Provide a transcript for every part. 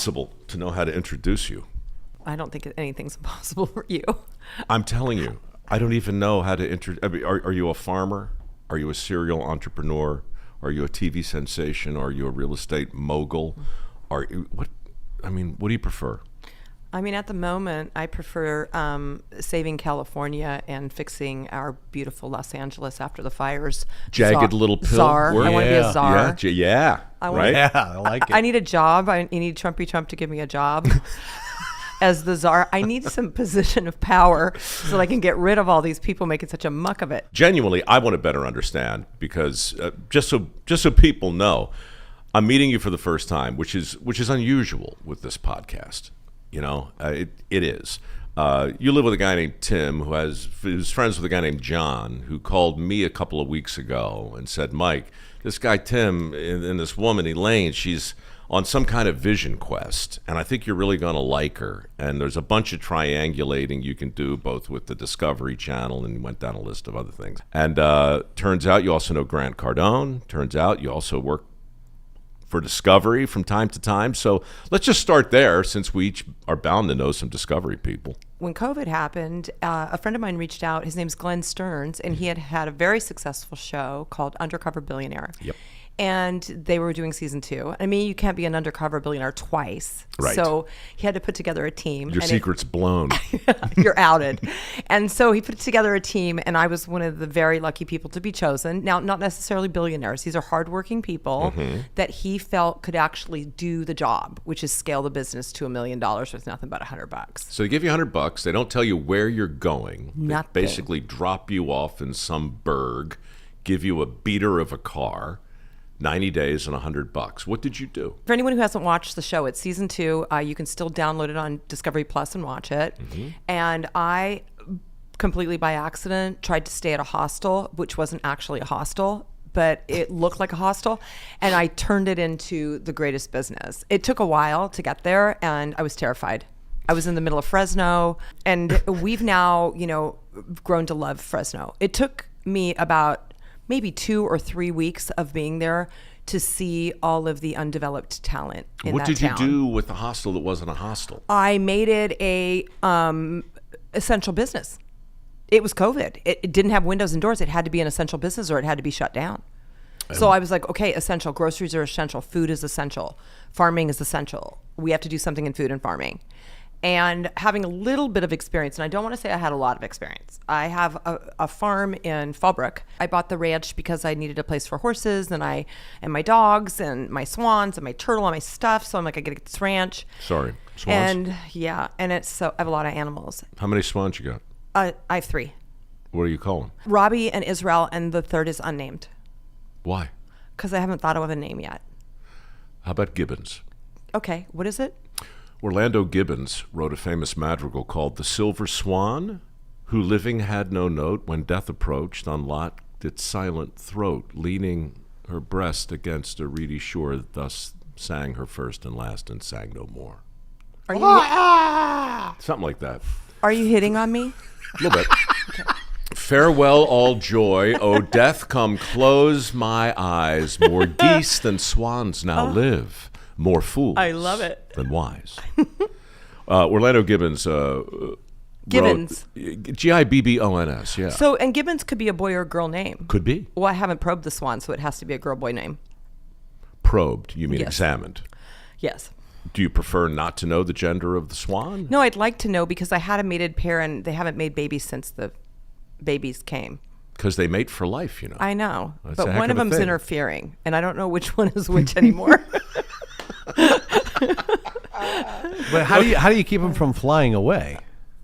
Impossible to know how to introduce you. I don't think anything's impossible for you. I'm telling you, I don't even know how to introduce. I mean, are you a farmer? Are you a serial entrepreneur? Are you a TV sensation? Are you a real estate mogul? What do you prefer? I mean, at the moment, I prefer saving California and fixing our beautiful Los Angeles after the fires. Jagged little pill. Czar. Work? I want to be a czar. Yeah. Right? Yeah, I like it. I need a job. I need Trumpy Trump to give me a job as the czar. I need some position of power so that I can get rid of all these people making such a muck of it. Genuinely, I want to better understand because just so people know, I'm meeting you for the first time, which is unusual with this podcast. You know, it is. You live with a guy named Tim who's friends with a guy named John, who called me a couple of weeks ago and said, Mike, this guy Tim and this woman Elaine, she's on some kind of vision quest, and I think you're really going to like her. And there's a bunch of triangulating you can do, both with the Discovery Channel, and went down a list of other things. And turns out you also know Grant Cardone. Turns out you also work for Discovery from time to time. So let's just start there, since we each are bound to know some Discovery people. When COVID happened, a friend of mine reached out. His name's Glenn Stearns, and he had a very successful show called Undercover Billionaire. Yep. And they were doing season 2. I mean, you can't be an undercover billionaire twice. Right. So he had to put together a team. Your secret's blown. You're outed. And so he put together a team, and I was one of the very lucky people to be chosen. Now, not necessarily billionaires. These are hardworking people that he felt could actually do the job, which is scale the business to $1 million with nothing but $100. So they give you $100. They don't tell you where you're going. Nothing. They basically drop you off in some burg, give you a beater of a car, 90 days and $100. What did you do? For anyone who hasn't watched the show, it's season 2. You can still download it on Discovery Plus and watch it. And I completely by accident tried to stay at a hostel, which wasn't actually a hostel, but it looked like a hostel. And I turned it into the greatest business. It took a while to get there, and I was terrified. I was in the middle of Fresno, and we've now, grown to love Fresno. It took me about maybe 2 or 3 weeks of being there to see all of the undeveloped talent in What that did you town. do with the hostel that wasn't a hostel? I made it a essential business. It was COVID. It didn't have windows and doors. It had to be an essential business or it had to be shut down. So I was like, okay, essential. Groceries are essential. Food is essential. Farming is essential. We have to do something in food and farming. And having a little bit of experience, and I don't want to say I had a lot of experience. I have a farm in Fallbrook. I bought the ranch because I needed a place for horses and my dogs and my swans and my turtle and my stuff. So I'm like, I gotta get this ranch. Sorry, swans? And I have a lot of animals. How many swans you got? I have 3. What do you call them? Robbie and Israel, and the third is unnamed. Why? Because I haven't thought of a name yet. How about gibbons? Okay, what is it? Orlando Gibbons wrote a famous madrigal called The Silver Swan, who living had no note when death approached, unlocked its silent throat, leaning her breast against a reedy shore, thus sang her first and last and sang no more. Are you Something like that. Are you hitting on me? A little bit. Farewell all joy, O death, come close my eyes. More geese than swans now live. More fools I love it. than wise. Orlando Gibbons Gibbons. Gibbons, yeah. So, and Gibbons could be a boy or a girl name. Could be. Well, I haven't probed the swan, so it has to be a girl-boy name. Probed, you mean Yes. examined. Yes. Do you prefer not to know the gender of the swan? No, I'd like to know because I had a mated pair and they haven't made babies since the babies came. Because they mate for life, I know. That's but a heck one of of a them's thing. interfering, and I don't know which one is which anymore. But how do you keep them from flying away?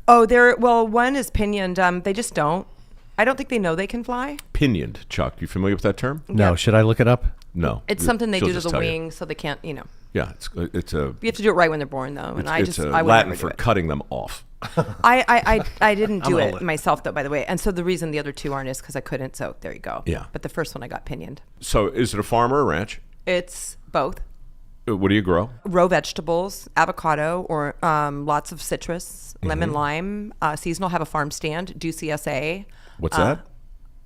One is pinioned. They just don't. I don't think they know they can fly. Pinioned, Chuck. You familiar with that term? No, should I look it up? No. It's something they She'll do to just the tell you. wing so they can't, Yeah, it's a You have to do it right when they're born, though. And I it's a would Latin never for do it. cutting them off. I didn't do I'm it all- myself, though, by the way. And so the reason the other 2 aren't is because I couldn't. So there you go. Yeah. But the first one I got pinioned. So is it a farm or a ranch? It's both. What do you grow? Row vegetables, avocado, or lots of citrus, lemon, lime. Seasonal, have a farm stand, do CSA. What's that?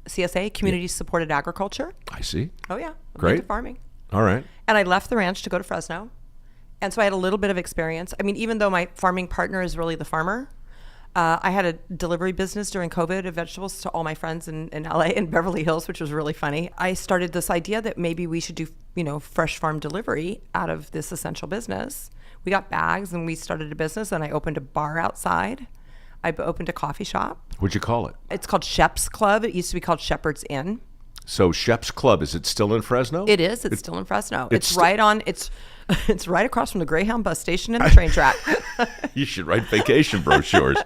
CSA, Community Supported Agriculture. I see. Oh, yeah. I'm Great. into farming. All right. And I left the ranch to go to Fresno. And so I had a little bit of experience. I mean, even though my farming partner is really the farmer, I had a delivery business during COVID of vegetables to all my friends in LA and Beverly Hills, which was really funny. I started this idea that maybe we should do, fresh farm delivery out of this essential business. We got bags and we started a business, and I opened a bar outside. I opened a coffee shop. What'd you call it? It's called Shep's Club. It used to be called Shepherd's Inn. So Shep's Club, is it still in Fresno? It is. It's still in Fresno. it's It's right on. It's right across from the Greyhound bus station and the train track. You should write vacation brochures.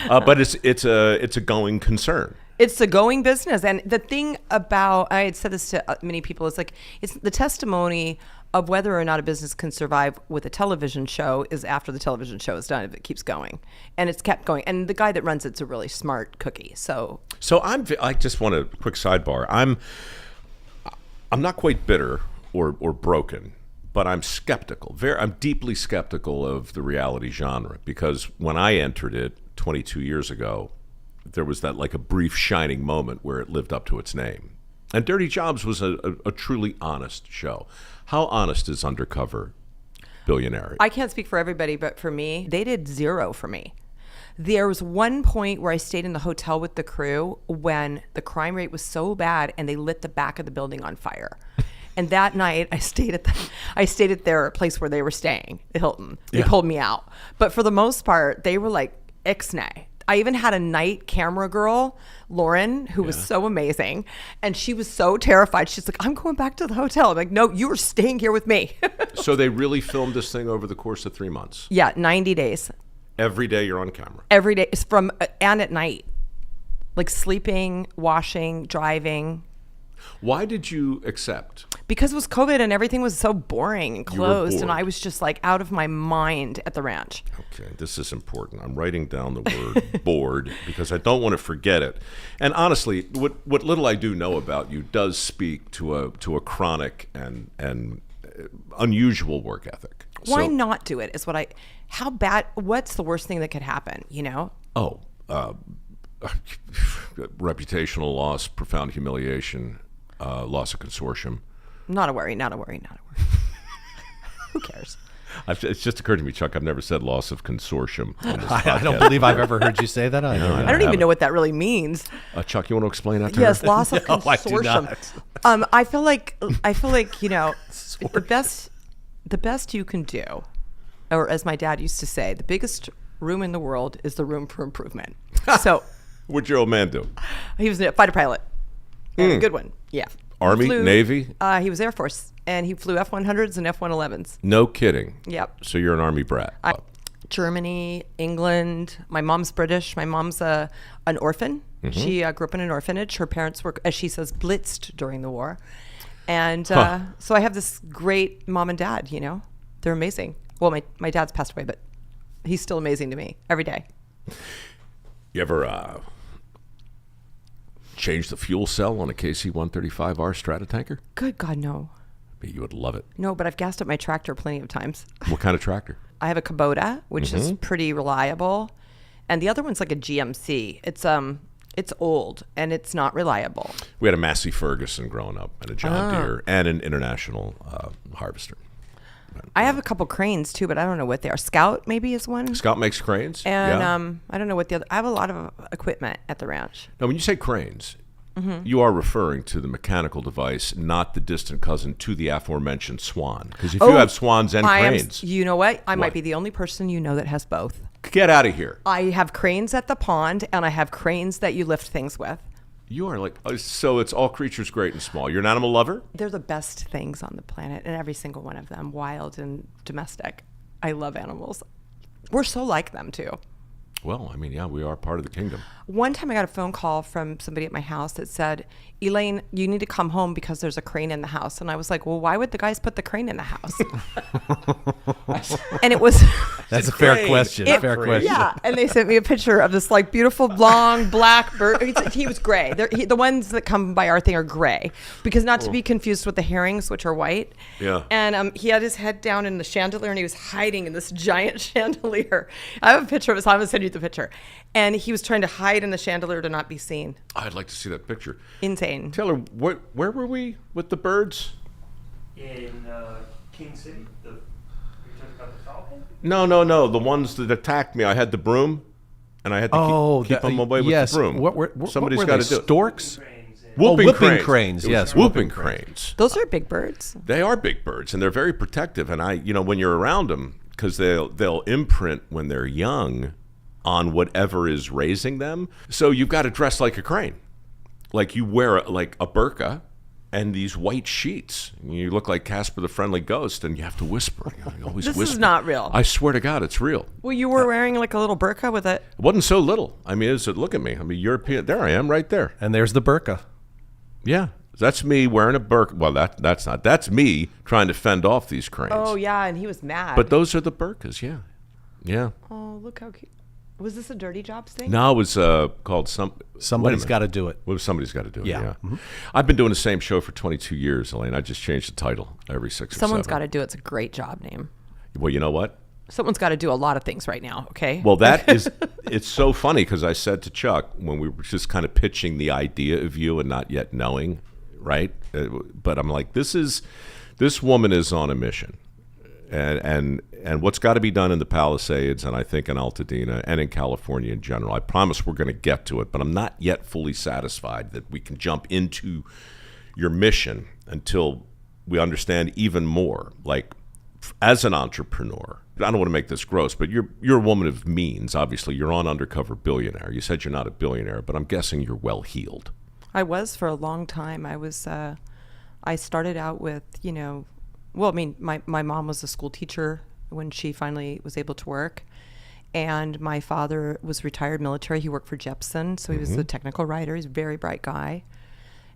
But it's a going concern. It's a going business. And the thing about, I had said this to many people, is like, it's the testimony of whether or not a business can survive with a television show is after the television show is done, if it keeps going. And it's kept going. And the guy that runs it's a really smart cookie. So I just want a quick sidebar. I'm not quite bitter or broken, but I'm skeptical. I'm deeply skeptical of the reality genre, because when I entered it 22 years ago, there was that like a brief shining moment where it lived up to its name. And Dirty Jobs was a truly honest show. How honest is Undercover Billionaire? I can't speak for everybody, but for me, they did zero for me. There was one point where I stayed in the hotel with the crew when the crime rate was so bad and they lit the back of the building on fire. And that night, I stayed at their place where they were staying, the Hilton. They pulled me out. But for the most part, they were like ixnay. I even had a night camera girl, Lauren, who was so amazing. And she was so terrified. She's like, I'm going back to the hotel. I'm like, no, you are staying here with me. So they really filmed this thing over the course of 3 months? Yeah, 90 days. Every day you're on camera? Every day. It's and at night. Like sleeping, washing, driving. Why did you accept? Because it was COVID and everything was so boring and closed, and I was just like out of my mind at the ranch. Okay, this is important. I'm writing down the word bored because I don't want to forget it. And honestly, what little I do know about you does speak to a chronic and unusual work ethic. Why not do it? How bad? What's the worst thing that could happen? Reputational loss, profound humiliation, loss of consortium. Not a worry. Who cares? It's just occurred to me, Chuck, I've never said loss of consortium on this I don't believe I've ever heard you say that. I don't even know what that really means. Chuck, you want to explain that to Yes, her? loss of consortium. I feel like the best you can do, or as my dad used to say, the biggest room in the world is the room for improvement. So What'd your old man do? he was a fighter pilot. And a good one. Yeah. Army, Navy? He was Air Force, and he flew F-100s and F-111s. No kidding. Yep. So you're an Army brat. Germany, England. My mom's British. My mom's an orphan. Mm-hmm. She grew up in an orphanage. Her parents were, as she says, blitzed during the war. And so I have this great mom and dad, They're amazing. Well, my dad's passed away, but he's still amazing to me every day. You ever change the fuel cell on a KC-135R Stratotanker? Good God, no. You would love it. No, but I've gassed up my tractor plenty of times. What kind of tractor? I have a Kubota, which is pretty reliable. And the other one's like a GMC. It's old and it's not reliable. We had a Massey Ferguson growing up and a John Deere and an International harvester. I have a couple cranes too, but I don't know what they are. Scout maybe is one. Scout makes cranes? And I don't know what the other. I have a lot of equipment at the ranch. Now, when you say cranes, you are referring to the mechanical device, not the distant cousin to the aforementioned swan. Because if you have swans and cranes. You know what? I might be the only person that has both. Get out of here. I have cranes at the pond, and I have cranes that you lift things with. You are like, so it's all creatures great and small. You're an animal lover? They're the best things on the planet, and every single one of them, wild and domestic. I love animals. We're so like them, too. Well, I mean, yeah, we are part of the kingdom. One time I got a phone call from somebody at my house that said, Elaine, you need to come home because there's a crane in the house. And I was like, well, why would the guys put the crane in the house? And it was... That's a fair question. Fair question. Yeah. And they sent me a picture of this like beautiful long black bird. He was gray. The ones that come by our thing are gray because not to be confused with the herrings, which are white. Yeah. And he had his head down in the chandelier and he was hiding in this giant chandelier. I have a picture of his. I'm going to send you the picture. And he was trying to hide in the chandelier to not be seen. I'd like to see that picture. Insane. Taylor, where were we with the birds? In King City. No. The ones that attacked me, I had the broom, and I had to keep them away with yes. the broom. Somebody's got to do it. Storks? Whooping cranes. It was Yes, whooping cranes. Those are big birds. They are big birds, and they're very protective. And when you're around them, because they'll imprint when they're young on whatever is raising them. So you've got to dress like a crane, like you wear like a burqa and these white sheets. You look like Casper the Friendly Ghost, and you have to whisper. You always This whisper. is not real. I swear to God, it's real. Well, you were wearing like a little burqa with it. It wasn't so little. I mean, look at me. I mean, European. There I am, right there. And there's the burqa. Yeah, that's me wearing a burqa. Well, that's not. That's me trying to fend off these cranes. Oh yeah, and he was mad. But those are the burqas. Yeah. Oh, look how cute. Was this a dirty jobs thing? No, it was called Somebody's got to do it. Well, somebody's got to do it. Yeah. Yeah. I've been doing the same show for 22 years, Elaine. I just changed the title every 6 or 7. Someone's got to do it. It's a great job name. Well, you know what? Someone's got to do a lot of things right now, okay? Well, it's so funny because I said to Chuck when we were just kind of pitching the idea of you and not yet knowing, right? But I'm like, this woman is on a mission. And what's got to be done in the Palisades, and I think in Altadena and in California in general, I promise we're going to get to it, but I'm not yet fully satisfied that we can jump into your mission until we understand even more. Like, as an entrepreneur, I don't want to make this gross, but you're a woman of means. Obviously, you're on Undercover Billionaire. You said you're not a billionaire, but I'm guessing you're well-heeled. I was for a long time. I started out with, well, I mean, my mom was a school teacher when she finally was able to work. And my father was retired military. He worked for Jepson, so he was a technical writer. He's a very bright guy.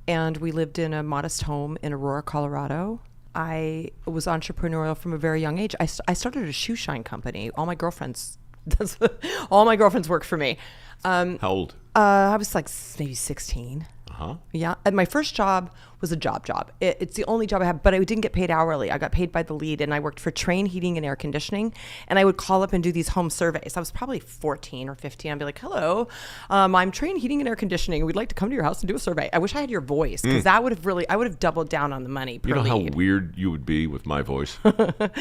And we lived in a modest home in Aurora, Colorado. I was entrepreneurial from a very young age. I started a shoe shine company. All my girlfriends worked for me. How old? I was like maybe 16. Uh-huh. Yeah. And my first job was a job. It's the only job I had, but I didn't get paid hourly. I got paid by the lead, and I worked for Train Heating and Air Conditioning. And I would call up and do these home surveys. I was probably 14 or 15. I'd be like, hello, I'm Train Heating and Air Conditioning. We'd like to come to your house and do a survey. I wish I had your voice, because I would have doubled down on the money per You know lead. how weird you would be with my voice?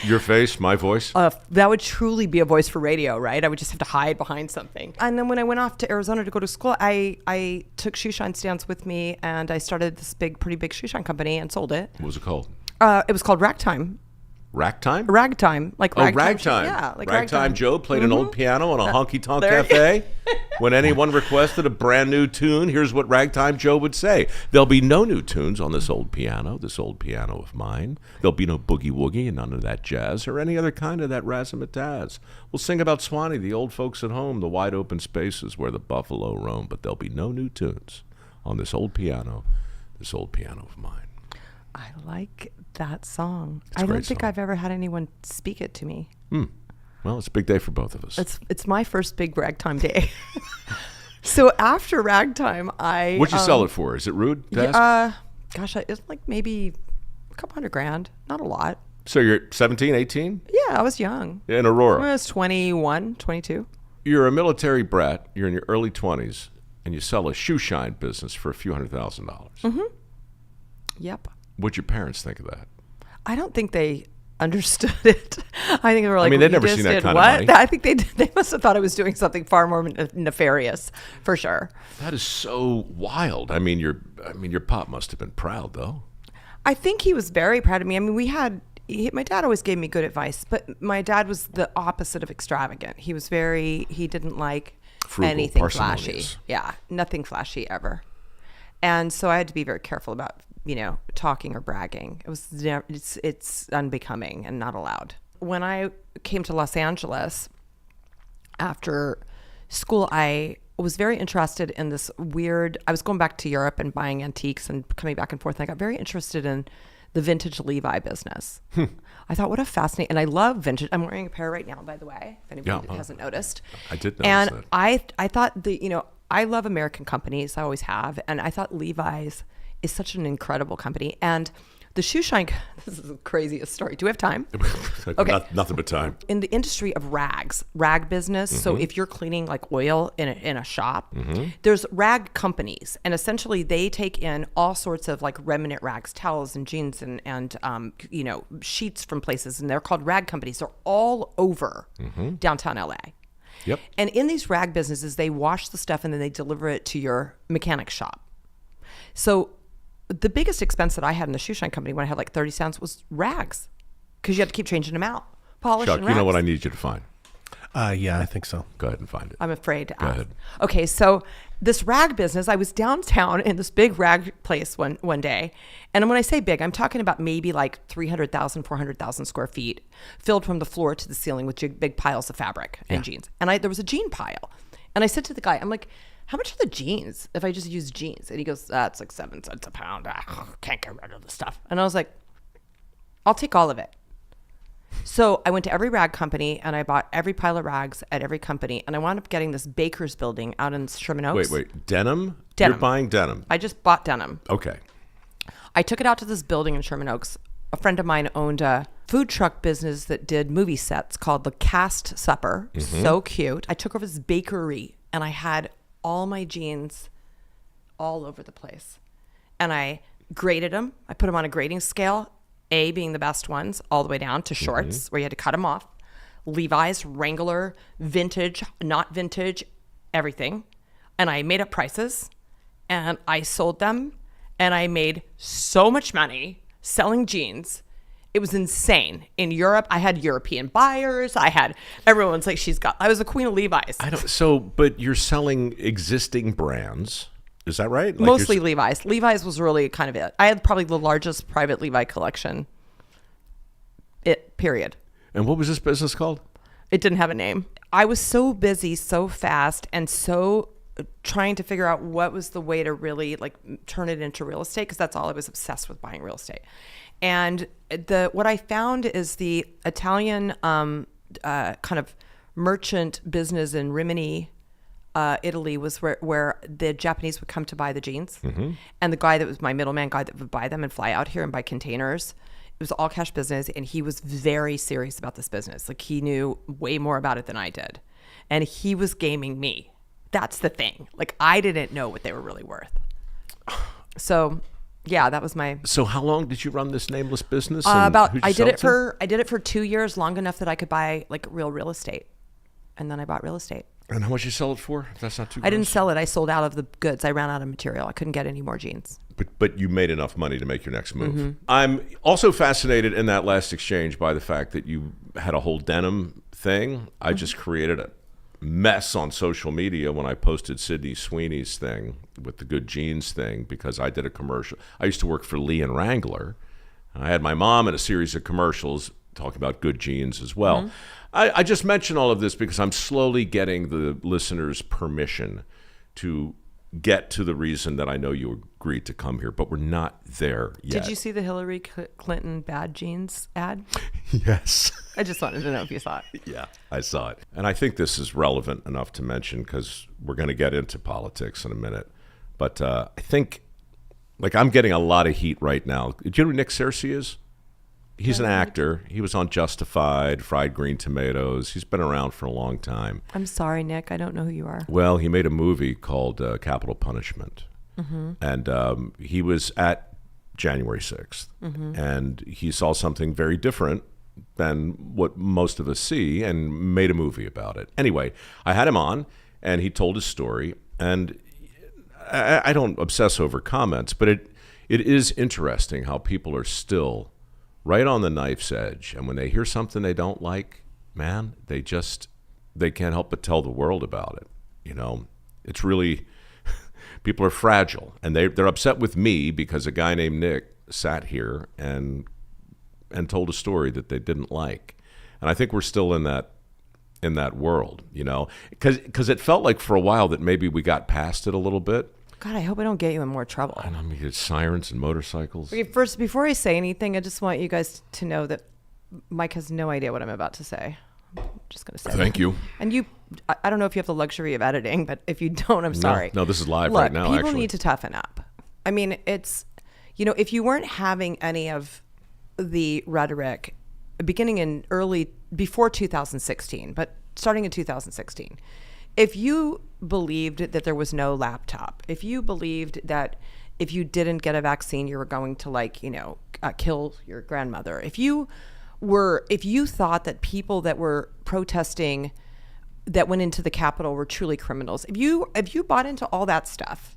Your face, my voice? That would truly be a voice for radio, right? I would just have to hide behind something. And then when I went off to Arizona to go to school, I took shoe shine stands with me, and I started this pretty big shoe shine company and sold it. What was it called? It was called Ragtime. Ragtime? Ragtime. Like Oh, ragtime. Ragtime. Yeah, like Ragtime Joe played an old piano in a honky-tonk There- cafe. When anyone requested a brand new tune, here's what Ragtime Joe would say. There'll be no new tunes on this old piano of mine. There'll be no boogie-woogie and none of that jazz or any other kind of that razzmatazz. We'll sing about Swanee, the old folks at home, the wide open spaces where the buffalo roam, but there'll be no new tunes on this old piano of mine. I like that song. It's a I don't great think song. I've ever had anyone speak it to me. Well, it's a big day for both of us. It's my first big ragtime day. So after Ragtime, What'd you sell it for? Is it rude to ask? Gosh, it's like maybe a couple $100,000. Not a lot. So you're 17, 18? Yeah, I was young. In Aurora. I was 21, 22. You're a military brat, you're in your early 20s, and you sell a shoe shine business for a few $100,000. Yep. What'd your parents think of that? I don't think they understood it. I think they were like, mean, they'd "You never just seen that did kind of what?" money. I think they must have thought I was doing something far more nefarious, for sure. That is so wild. I mean, your pop must have been proud, though. I think he was very proud of me. I mean, my dad always gave me good advice, but my dad was the opposite of extravagant. He didn't like Frugal, anything flashy. parsimonious. Yeah, nothing flashy ever. And so I had to be very careful about, talking or bragging. It's unbecoming and not allowed. When I came to Los Angeles after school, I was very interested in this I was going back to Europe and buying antiques and coming back and forth. And I got very interested in the vintage Levi business. I thought, what a fascinating, and I love vintage. I'm wearing a pair right now, by the way, if anybody hasn't noticed. I did notice and that. I thought I love American companies. I always have. And I thought Levi's is such an incredible company. And The shoe shine, this is the craziest story. Do we have time? Okay. Nothing but time. In the industry of rag business, so if you're cleaning like oil in a shop, there's rag companies, and essentially they take in all sorts of like remnant rags, towels and jeans and sheets from places, and they're called rag companies. They're all over downtown LA. Yep. And in these rag businesses, they wash the stuff and then they deliver it to your mechanic shop. So the biggest expense that I had in the shoe shine company when I had like 30 cents was rags, because you had to keep changing them out. Polish Chuck, and you know rags. what I need you to find. Yeah, I think so. Go ahead and find it. I'm afraid to Go ask. ahead. Okay, so this rag business, I was downtown in this big rag place one day. And when I say big, I'm talking about maybe like 300,000, 400,000 square feet, filled from the floor to the ceiling with big piles of fabric and jeans. And there was a jean pile. And I said to the guy, I'm like, how much are the jeans if I just use jeans? And he goes, it's like 7 cents a pound. Can't get rid of the stuff. And I was like, I'll take all of it. So I went to every rag company and I bought every pile of rags at every company. And I wound up getting this baker's building out in Sherman Oaks. Wait. Denim? Denim. You're buying denim. I just bought denim. Okay. I took it out to this building in Sherman Oaks. A friend of mine owned a food truck business that did movie sets called The Cast Supper. So cute. I took over this bakery and I had all my jeans all over the place. And I graded them. I put them on a grading scale, A being the best ones, all the way down to shorts where you had to cut them off. Levi's, Wrangler, vintage, not vintage, everything. And I made up prices and I sold them. And I made so much money selling jeans. It was insane. In Europe, I had European buyers. Everyone's like, I was the queen of Levi's. But you're selling existing brands. Is that right? Like Mostly Levi's. Levi's was really kind of it. I had probably the largest private Levi collection. Period. And what was this business called? It didn't have a name. I was so busy, so fast, and so trying to figure out what was the way to really like turn it into real estate, because that's all I was obsessed with, buying real estate. And what I found is the Italian kind of merchant business in Rimini, Italy, was where the Japanese would come to buy the jeans. And the guy that was my middleman guy that would buy them and fly out here and buy containers. It was all cash business, and he was very serious about this business. Like, he knew way more about it than I did. And he was gaming me. That's the thing. Like, I didn't know what they were really worth. So, yeah, that was my. So how long did you run this nameless business? I did it for 2 years, long enough that I could buy like real estate. And then I bought real estate. And how much you sell it for? That's not too I didn't gross. sell it. I sold out of the goods. I ran out of material. I couldn't get any more jeans. But you made enough money to make your next move. I'm also fascinated in that last exchange by the fact that you had a whole denim thing. I just created a mess on social media when I posted Sydney Sweeney's thing with the good jeans thing, because I did a commercial. I used to work for Lee and Wrangler. I had my mom in a series of commercials talking about good jeans as well. I just mention all of this because I'm slowly getting the listeners' permission to get to the reason that I know you agreed to come here, but we're not there yet. Did you see the Hillary Clinton bad jeans ad? Yes. I just wanted to know if you saw it. Yeah, I saw it. And I think this is relevant enough to mention because we're going to get into politics in a minute. But I think, like, I'm getting a lot of heat right now. Do you know who Nick Searcy is? He's an actor. He was on Justified, Fried Green Tomatoes. He's been around for a long time. I'm sorry, Nick. I don't know who you are. Well, he made a movie called Capital Punishment. And he was at January 6th. And he saw something very different than what most of us see and made a movie about it. Anyway, I had him on, and he told his story. And I don't obsess over comments, but it is interesting how people are still right on the knife's edge. And when they hear something they don't like, man, they can't help but tell the world about it. You know, it's really, people are fragile, and they're upset with me because a guy named Nick sat here and told a story that they didn't like. And I think we're still in that world, you know, because it felt like for a while that maybe we got past it a little bit. God, I hope I don't get you in more trouble. I mean, it's sirens and motorcycles. Okay, first, before I say anything, I just want you guys to know that Mike has no idea what I'm about to say. I'm just going to say Thank that. you. And I don't know if you have the luxury of editing, but if you don't, I'm sorry. No, this is live Look, right now, people actually. need to toughen up. I mean, if you weren't having any of the rhetoric beginning in before 2016, but starting in 2016, if you believed that there was no laptop, if you believed that if you didn't get a vaccine, you were going to kill your grandmother, if you thought that people that were protesting that went into the Capitol were truly criminals, if you bought into all that stuff,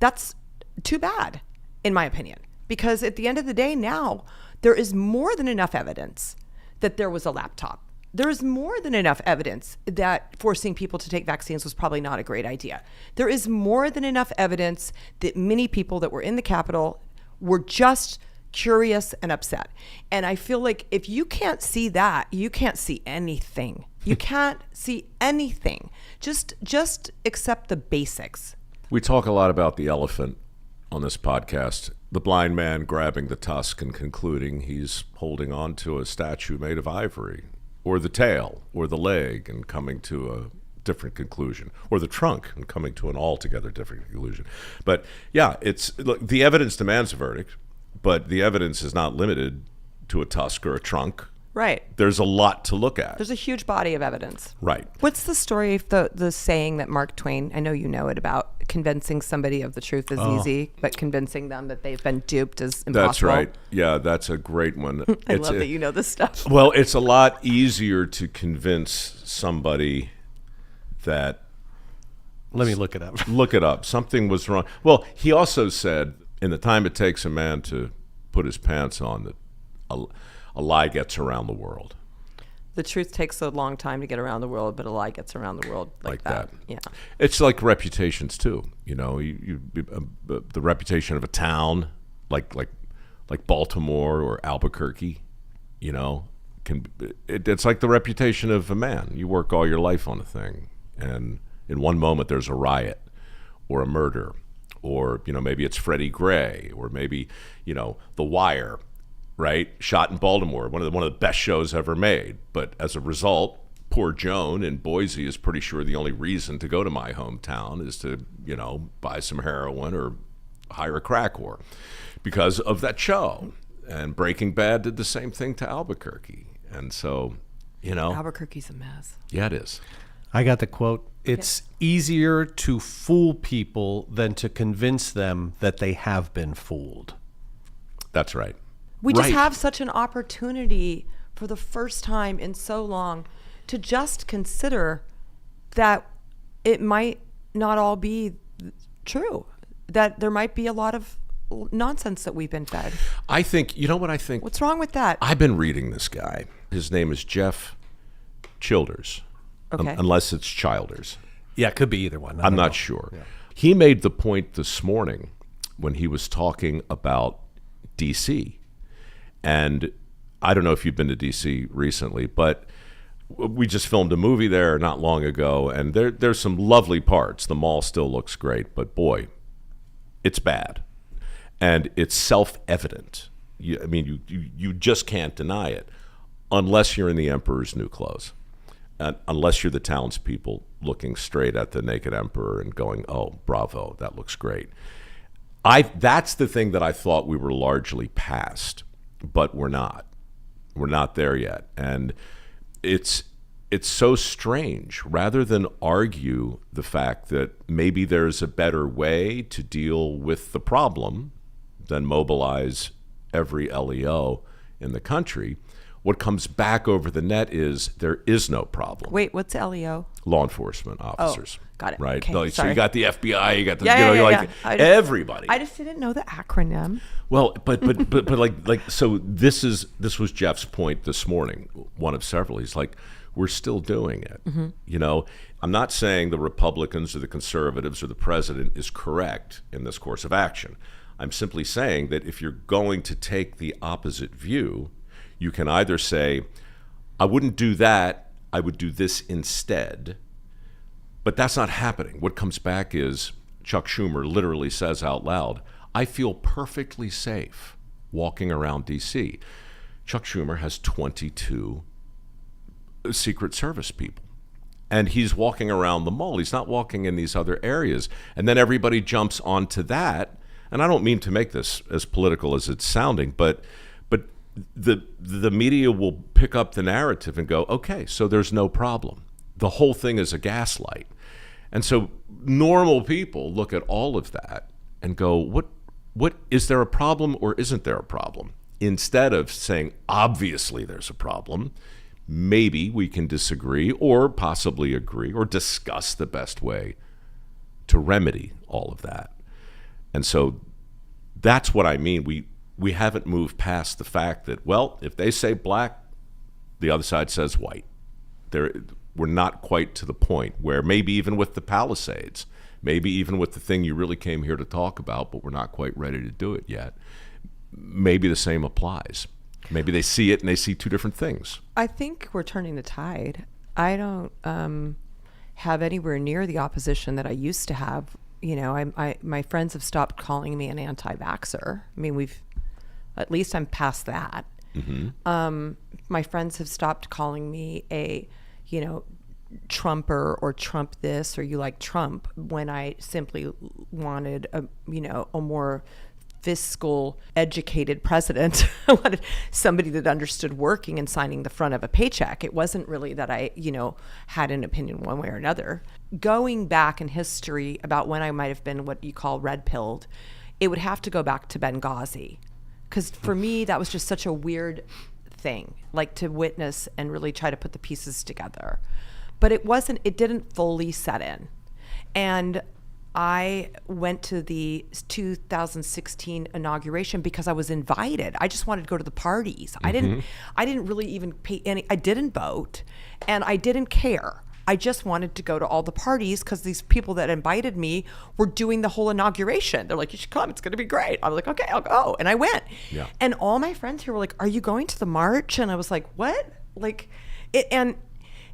that's too bad, in my opinion, because at the end of the day, now there is more than enough evidence that there was a laptop. There is more than enough evidence that forcing people to take vaccines was probably not a great idea. There is more than enough evidence that many people that were in the Capitol were just curious and upset. And I feel like if you can't see that, you can't see anything. You can't see anything. Just accept the basics. We talk a lot about the elephant on this podcast, the blind man grabbing the tusk and concluding he's holding on to a statue made of ivory, or the tail, or the leg, and coming to a different conclusion, or the trunk and coming to an altogether different conclusion. But yeah, the evidence demands a verdict, but the evidence is not limited to a tusk or a trunk. Right. There's a lot to look at. There's a huge body of evidence. Right. What's the story of the saying that Mark Twain, I know you know it, about convincing somebody of the truth is easy, but convincing them that they've been duped is impossible? That's right. Yeah, that's a great one. I love that you know this stuff. Well, it's a lot easier to convince somebody that... Let me look it up. Look it up. Something was wrong. Well, he also said, in the time it takes a man to put his pants on, that a lie gets around the world. The truth takes a long time to get around the world, but a lie gets around the world like that. Yeah. It's like reputations too. The reputation of a town, like Baltimore or Albuquerque, it's like the reputation of a man. You work all your life on a thing, and in one moment there's a riot or a murder, or maybe it's Freddie Gray, or maybe The Wire. Right, shot in Baltimore, one of the best shows ever made. But as a result, poor Joan in Boise is pretty sure the only reason to go to my hometown is to, buy some heroin or hire a crack whore because of that show. And Breaking Bad did the same thing to Albuquerque. And so, Albuquerque's a mess. Yeah, it is. I got the quote. It's easier to fool people than to convince them that they have been fooled. That's right. We just have such an opportunity for the first time in so long to just consider that it might not all be true, that there might be a lot of nonsense that we've been fed. I think, what I think? What's wrong with that? I've been reading this guy. His name is Jeff Childers. Okay. Unless it's Childers. Yeah, it could be either one. I'm not sure. Yeah. He made the point this morning when he was talking about D.C., and I don't know if you've been to D.C. recently, but we just filmed a movie there not long ago, and there's some lovely parts. The mall still looks great, but boy, it's bad. And it's self-evident. You just can't deny it unless you're in the emperor's new clothes, and unless you're the townspeople looking straight at the naked emperor and going, oh, bravo, that looks great. That's the thing that I thought we were largely past. But we're not. We're not there yet. And it's so strange. Rather than argue the fact that maybe there's a better way to deal with the problem than mobilize every LEO in the country, what comes back over the net is there is no problem. Wait, what's LEO? Law enforcement officers. Oh, got it. Right. Okay, so sorry. You got the FBI, you got the everybody. I just didn't know the acronym. Well, but so this was Jeff's point this morning, one of several. He's like, we're still doing it. Mm-hmm. I'm not saying the Republicans or the conservatives or the president is correct in this course of action. I'm simply saying that if you're going to take the opposite view, you can either say, I wouldn't do that, I would do this instead. But that's not happening. What comes back is Chuck Schumer literally says out loud, I feel perfectly safe walking around D.C. Chuck Schumer has 22 Secret Service people. And he's walking around the mall. He's not walking in these other areas. And then everybody jumps onto that and I don't mean to make this as political as it's sounding, but the media will pick up the narrative and go, okay, so there's no problem. The whole thing is a gaslight. And so normal people look at all of that and go, what is there a problem or isn't there a problem? Instead of saying, obviously there's a problem, maybe we can disagree or possibly agree or discuss the best way to remedy all of that. And so that's what I mean. We haven't moved past the fact that, well, if they say black, the other side says white. We're not quite to the point where maybe even with the Palisades, maybe even with the thing you really came here to talk about, but we're not quite ready to do it yet, maybe the same applies. Maybe they see it and they see two different things. I think we're turning the tide. I don't have anywhere near the opposition that I used to have. You know, my friends have stopped calling me an anti-vaxxer. I mean, at least I'm past that. Mm-hmm. My friends have stopped calling me a, Trumper or Trump this or you like Trump, when I simply wanted a more fiscal educated president. I wanted somebody that understood working and signing the front of a paycheck. It wasn't really that I, had an opinion one way or another. Going back in history about when I might have been what you call red-pilled, it would have to go back to Benghazi. Because for me, that was just such a weird thing, like to witness and really try to put the pieces together. But it didn't fully set in. And I went to the 2016 inauguration because I was invited. I just wanted to go to the parties. Mm-hmm. I didn't really even pay any, I didn't vote and I didn't care. I just wanted to go to all the parties because these people that invited me were doing the whole inauguration. They're like, you should come. It's going to be great. I was like, okay, I'll go. And I went. Yeah. And all my friends here were like, are you going to the march? And I was like, what? Like, and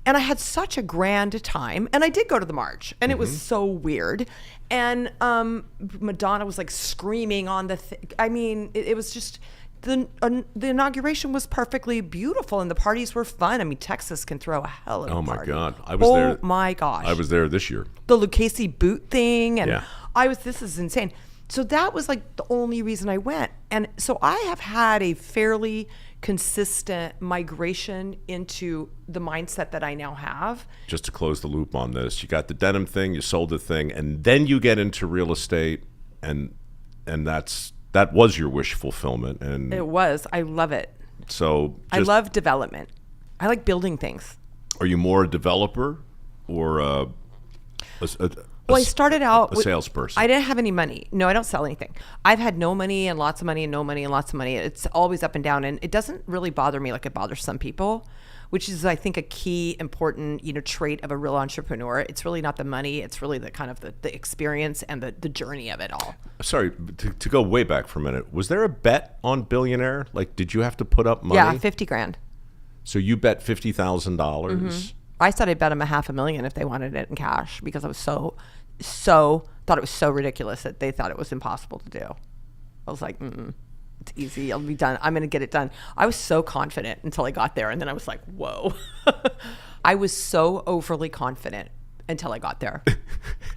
I had such a grand time. And I did go to the march. And it was so weird. And Madonna was like screaming on the thing. I mean, it was just... The inauguration was perfectly beautiful and the parties were fun. I mean, Texas can throw a hell of a party. Oh my God. I was there. Oh my gosh. I was there this year. The Lucchese boot thing. And this is insane. So that was like the only reason I went. And so I have had a fairly consistent migration into the mindset that I now have. Just to close the loop on this, you got the denim thing, you sold the thing, and then you get into real estate and that was your wish fulfillment. And it was. I love it. So I love development. I like building things. Are you more a developer or I started out a salesperson? I didn't have any money. No, I don't sell anything. I've had no money and lots of money and no money and lots of money. It's always up and down, and it doesn't really bother me like it bothers some people, which is, I think, a key important, trait of a real entrepreneur. It's really not the money. It's really the kind of the experience and the journey of it all. Sorry, to go way back for a minute. Was there a bet on Billionaire? Like, did you have to put up money? Yeah, $50,000. So you bet $50,000? Mm-hmm. I said I'd bet them $500,000 if they wanted it in cash because I was so thought it was so ridiculous that they thought it was impossible to do. I was like, it's easy. I'll be done. I'm going to get it done. I was so confident until I got there. And then I was like, whoa. I was so overly confident until I got there.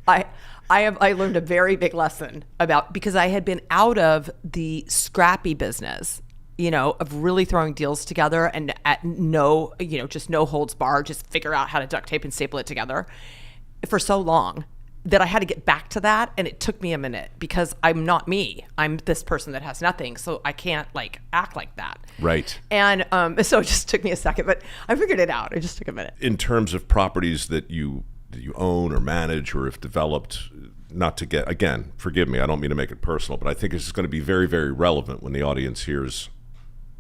I learned a very big lesson because I had been out of the scrappy business, of really throwing deals together and at just no holds barred, just figure out how to duct tape and staple it together for so long that I had to get back to that. And it took me a minute because I'm not me. I'm this person that has nothing. So I can't act like that. Right. And so it just took me a second, but I figured it out. It just took a minute. In terms of properties that you own or manage or have developed, not to get, again, forgive me, I don't mean to make it personal, but I think it's going to be very, very relevant when the audience hears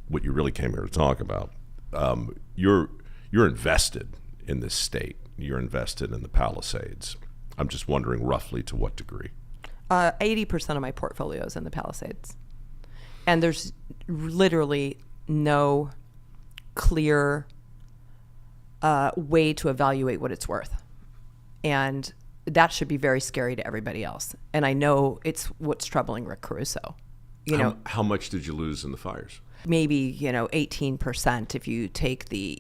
what you really came here to talk about. You're invested in this state. You're invested in the Palisades. I'm just wondering roughly to what degree. 80% of my portfolio is in the Palisades. And there's literally no clear way to evaluate what it's worth. And that should be very scary to everybody else. And I know it's what's troubling Rick Caruso. How much did you lose in the fires? Maybe, 18% if you take the,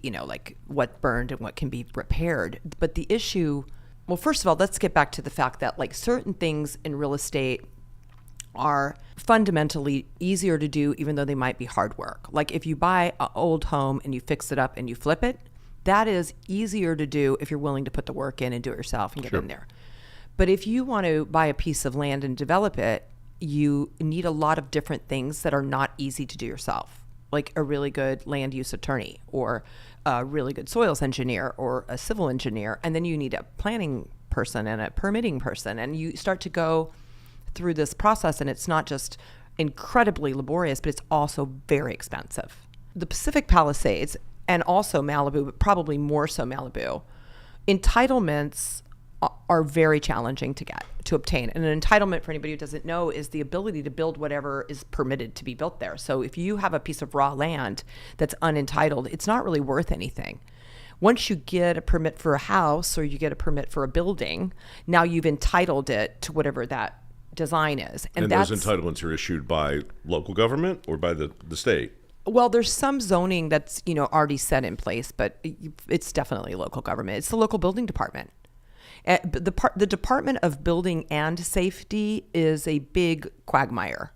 what burned and what can be repaired. But the issue, well, first of all, let's get back to the fact that certain things in real estate are fundamentally easier to do, even though they might be hard work. Like if you buy an old home and you fix it up and you flip it, that is easier to do if you're willing to put the work in and do it yourself and get in there. But if you want to buy a piece of land and develop it, you need a lot of different things that are not easy to do yourself, like a really good land use attorney or a really good soils engineer or a civil engineer. And then you need a planning person and a permitting person. And you start to go through this process, and it's not just incredibly laborious, but it's also very expensive. The Pacific Palisades and also Malibu, but probably more so Malibu, entitlements are very challenging to obtain. And an entitlement, for anybody who doesn't know, is the ability to build whatever is permitted to be built there. So if you have a piece of raw land that's unentitled, it's not really worth anything. Once you get a permit for a house or you get a permit for a building, now you've entitled it to whatever that design is. And those entitlements are issued by local government or by the state? Well, there's some zoning that's, already set in place, but it's definitely local government. It's the local building department. The Department of Building and Safety is a big quagmire.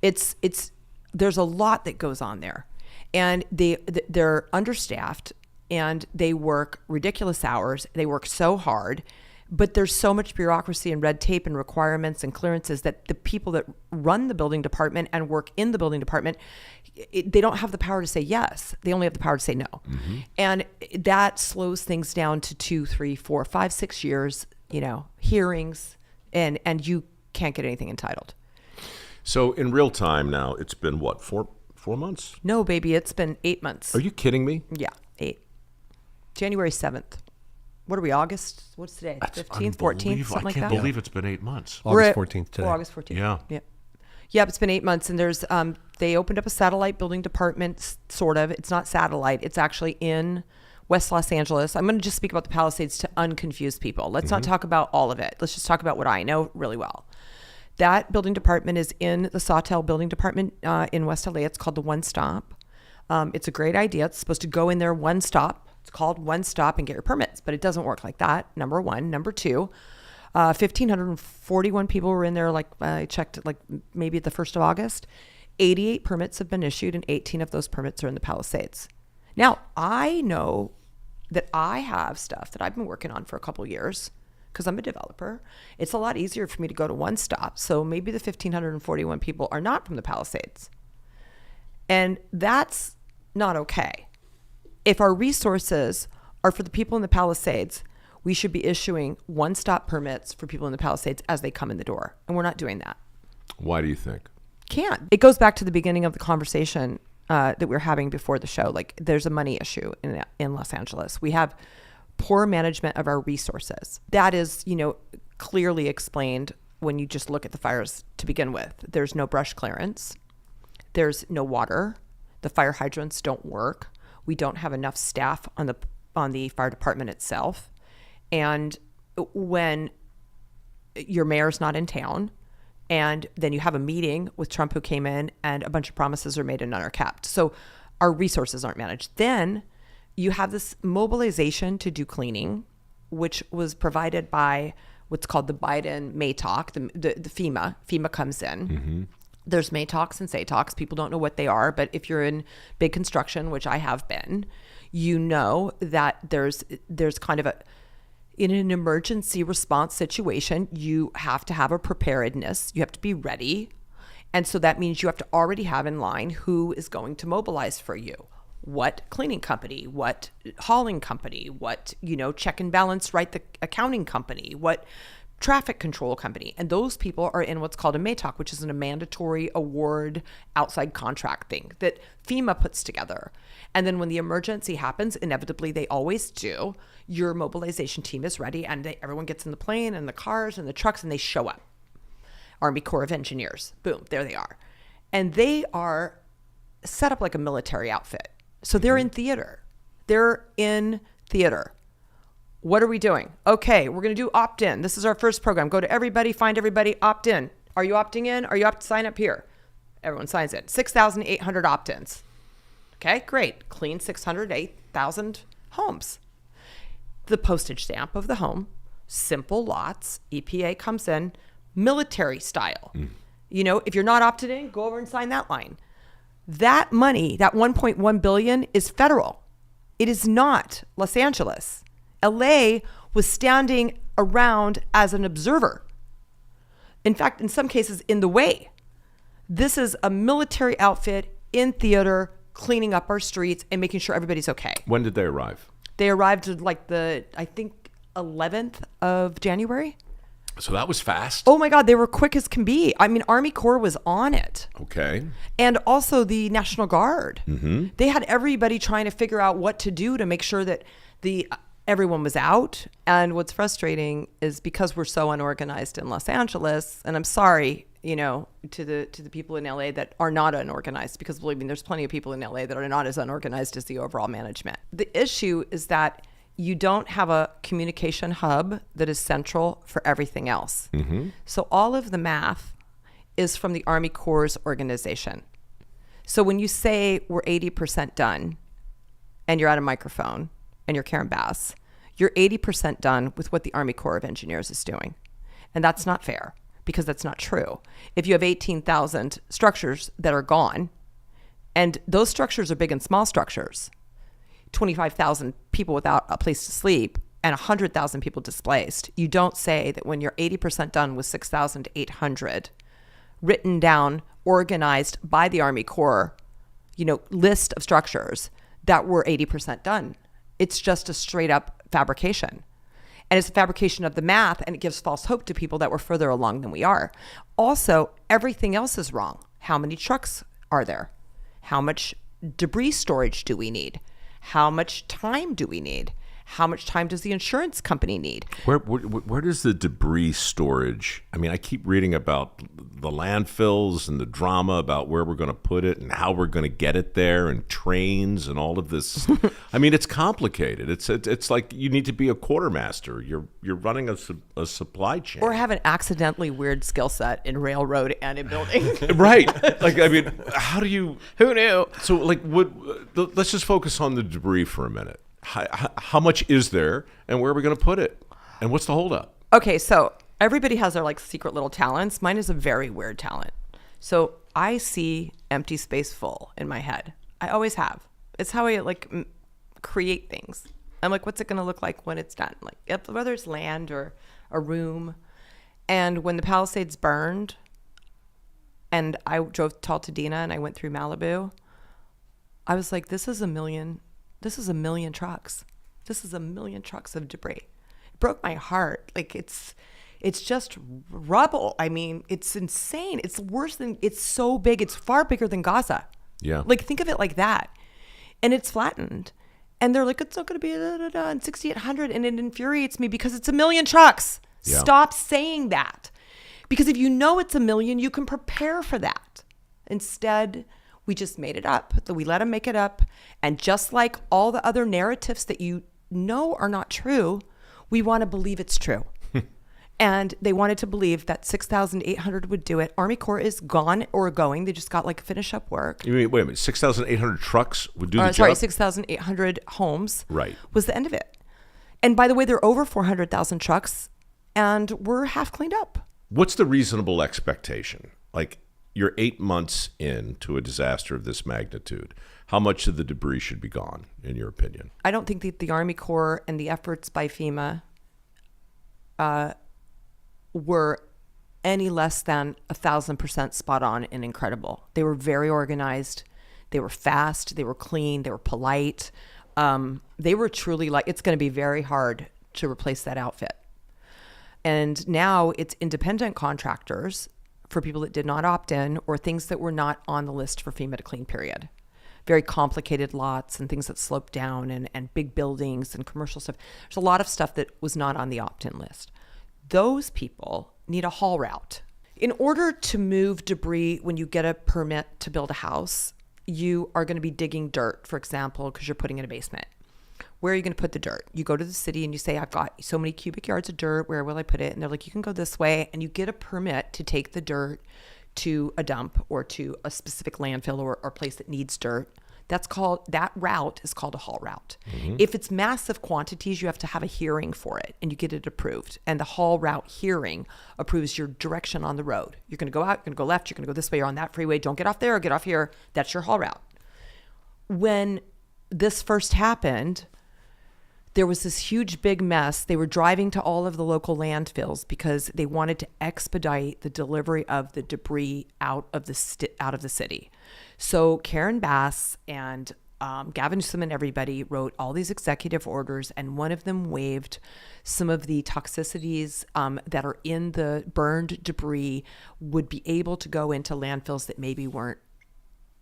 There's a lot that goes on there, and they're understaffed, and they work ridiculous hours. They work so hard, but there's so much bureaucracy and red tape and requirements and clearances that the people that run the building department and work in the building department, they don't have the power to say yes. They only have the power to say no. Mm-hmm. And that slows things down to 2, 3, 4, 5, 6 years, hearings, and you can't get anything entitled. So in real time now, it's been what, four months? No, baby, it's been 8 months. Are you kidding me? Yeah, 8. January 7th. What are we, August? What's today? 15th, 14th, something like that? I can't believe it's been 8 months. August 14th today. August 14th. Yeah. Yeah, it's been 8 months, and there's they opened up a satellite building department, sort of. It's not satellite. It's actually in West Los Angeles. I'm going to just speak about the Palisades to unconfuse people. Let's not talk about all of it. Let's just talk about what I know really well. That building department is in the Sawtelle building department in West LA. It's called the One Stop. It's a great idea. It's supposed to go in there one stop. It's called One Stop and get your permits, but it doesn't work like that, number one. Number two, 1,541 people were in there, I checked maybe at the 1st of August. 88 permits have been issued, and 18 of those permits are in the Palisades. Now, I know that I have stuff that I've been working on for a couple years because I'm a developer. It's a lot easier for me to go to One Stop. So maybe the 1,541 people are not from the Palisades. And that's not okay. If our resources are for the people in the Palisades, we should be issuing one-stop permits for people in the Palisades as they come in the door. And we're not doing that. Why do you think? Can't. It goes back to the beginning of the conversation that we were having before the show. There's a money issue in Los Angeles. We have poor management of our resources. That is, clearly explained when you just look at the fires to begin with. There's no brush clearance. There's no water. The fire hydrants don't work. We don't have enough staff on the fire department itself. And when your mayor's not in town, and then you have a meeting with Trump who came in and a bunch of promises are made and none are kept. So our resources aren't managed. Then you have this mobilization to do cleaning, which was provided by what's called the Biden MATOC, the FEMA. FEMA comes in. Mm-hmm. There's MATOCs and SATOCs. People don't know what they are, but if you're in big construction, which I have been, you know that there's kind of in an emergency response situation, you have to have a preparedness. You have to be ready. And so that means you have to already have in line who is going to mobilize for you. What cleaning company, what hauling company, what, check and balance, right, the accounting company, what traffic control company. And those people are in what's called a MATOC, which is a mandatory award outside contract thing that FEMA puts together. And then when the emergency happens, inevitably they always do, your mobilization team is ready and everyone gets in the plane and the cars and the trucks and they show up. Army Corps of Engineers, boom, there they are. And they are set up like a military outfit. So they're in theater. What are we doing? Okay, we're going to do opt-in. This is our first program. Go to everybody, find everybody, opt in. Are you opting in? Are you sign up here? Everyone signs in. 6,800 opt-ins. Okay, great. Clean 8,000 homes. The postage stamp of the home, simple lots, EPA comes in, military style. If you're not opted in, go over and sign that line. That money, that 1.1 billion, is federal. It is not Los Angeles. LA was standing around as an observer. In fact, in some cases, in the way. This is a military outfit in theater, cleaning up our streets and making sure everybody's okay. When did they arrive? They arrived like I think 11th of January. So that was fast. Oh my God, they were quick as can be. I mean, Army Corps was on it. Okay. And also the National Guard. Mm-hmm. They had everybody trying to figure out what to do to make sure that everyone was out. And what's frustrating is because we're so unorganized in Los Angeles, and I'm sorry, to the people in LA that are not unorganized, because believe me, there's plenty of people in LA that are not as unorganized as the overall management. The issue is that you don't have a communication hub that is central for everything else. Mm-hmm. So all of the math is from the Army Corps organization. So when you say we're 80% done and you're at a microphone and you're Karen Bass, you're 80% done with what the Army Corps of Engineers is doing. And that's not fair, because that's not true. If you have 18,000 structures that are gone, and those structures are big and small structures, 25,000 people without a place to sleep and 100,000 people displaced, you don't say that when you're 80% done with 6,800 written down, organized by the Army Corps, list of structures that were 80% done. It's just a straight up fabrication. And it's a fabrication of the math, and it gives false hope to people that we're further along than we are. Also, everything else is wrong. How many trucks are there? How much debris storage do we need? How much time do we need? How much time does the insurance company need? Where does the debris storage? I mean, I keep reading about the landfills and the drama about where we're going to put it and how we're going to get it there, and trains and all of this. I mean, it's complicated. It's like you need to be a quartermaster. You're running a supply chain, or have an accidentally weird skill set in railroad and in building. Right? Like, I mean, how do you? Who knew? So, let's just focus on the debris for a minute. How much is there, and where are we going to put it, and what's the holdup? Okay, so everybody has their secret little talents. Mine is a very weird talent. So I see empty space full in my head. I always have. It's how I create things. I'm like, what's it going to look like when it's done? Whether it's land or a room. And when the Palisades burned, and I drove to Altadena and I went through Malibu, I was like, this is a million trucks. This is a million trucks of debris. It broke my heart. It's just rubble. I mean, it's insane. It's so big. It's far bigger than Gaza. Yeah. Think of it like that. And it's flattened. And they're like, it's not going to be and 6,800. And it infuriates me because it's a million trucks. Yeah. Stop saying that. Because if you know it's a million, you can prepare for that. Instead, we just made it up. We let them make it up. And just like all the other narratives that are not true, we want to believe it's true. And they wanted to believe that 6,800 would do it. Army Corps is gone or going. They just got finish up work. You mean, wait a minute, 6,800 trucks would do the job? Sorry, 6,800 homes. Right. Was the end of it. And by the way, there are over 400,000 trucks, and we're half cleaned up. What's the reasonable expectation? You're 8 months into a disaster of this magnitude. How much of the debris should be gone, in your opinion? I don't think that the Army Corps and the efforts by FEMA were any less than 1,000% spot on and incredible. They were very organized. They were fast. They were clean. They were polite. They were truly it's going to be very hard to replace that outfit. And now it's independent contractors for people that did not opt in, or things that were not on the list for FEMA to clean, period. Very complicated lots and things that slope down, and big buildings and commercial stuff. There's a lot of stuff that was not on the opt-in list. Those people need a haul route. In order to move debris when you get a permit to build a house, you are going to be digging dirt, for example, because you're putting in a basement. Where are you going to put the dirt? You go to the city and you say, I've got so many cubic yards of dirt. Where will I put it? And they're like, you can go this way. And you get a permit to take the dirt to a dump or to a specific landfill or place that needs dirt. that route is called a haul route. If it's massive quantities, you have to have a hearing for it and you get it approved. And the haul route hearing approves your direction on the road. You're going to go out, you're going to go left, you're going to go this way, you're on that freeway. Don't get off there or get off here. That's your haul route. When this first happened, there was this huge big mess. They were driving to all of the local landfills because they wanted to expedite the delivery of the debris out of the city. So Karen Bass and Gavin Newsom and everybody wrote all these executive orders, and one of them waived some of the toxicities that are in the burned debris would be able to go into landfills that maybe weren't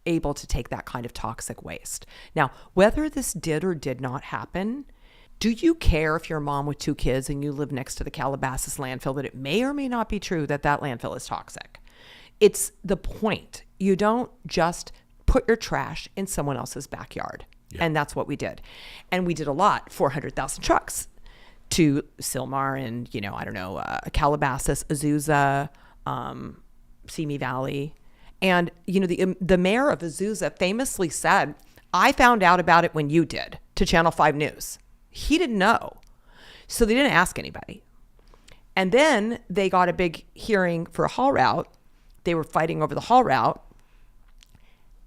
able to take that kind of toxic waste. Now, whether this did or did not happen, do you care if you're a mom with 2 kids and you live next to the Calabasas landfill that it may or may not be true that that landfill is toxic? It's the point. You don't just put your trash in someone else's backyard. Yeah. And that's what we did. And we did a lot, 400,000 trucks to Sylmar and, Calabasas, Azusa, Simi Valley. And, the mayor of Azusa famously said, I found out about it when you did, to Channel 5 News. He didn't know. So they didn't ask anybody. And then they got a big hearing for a haul route. They were fighting over the haul route.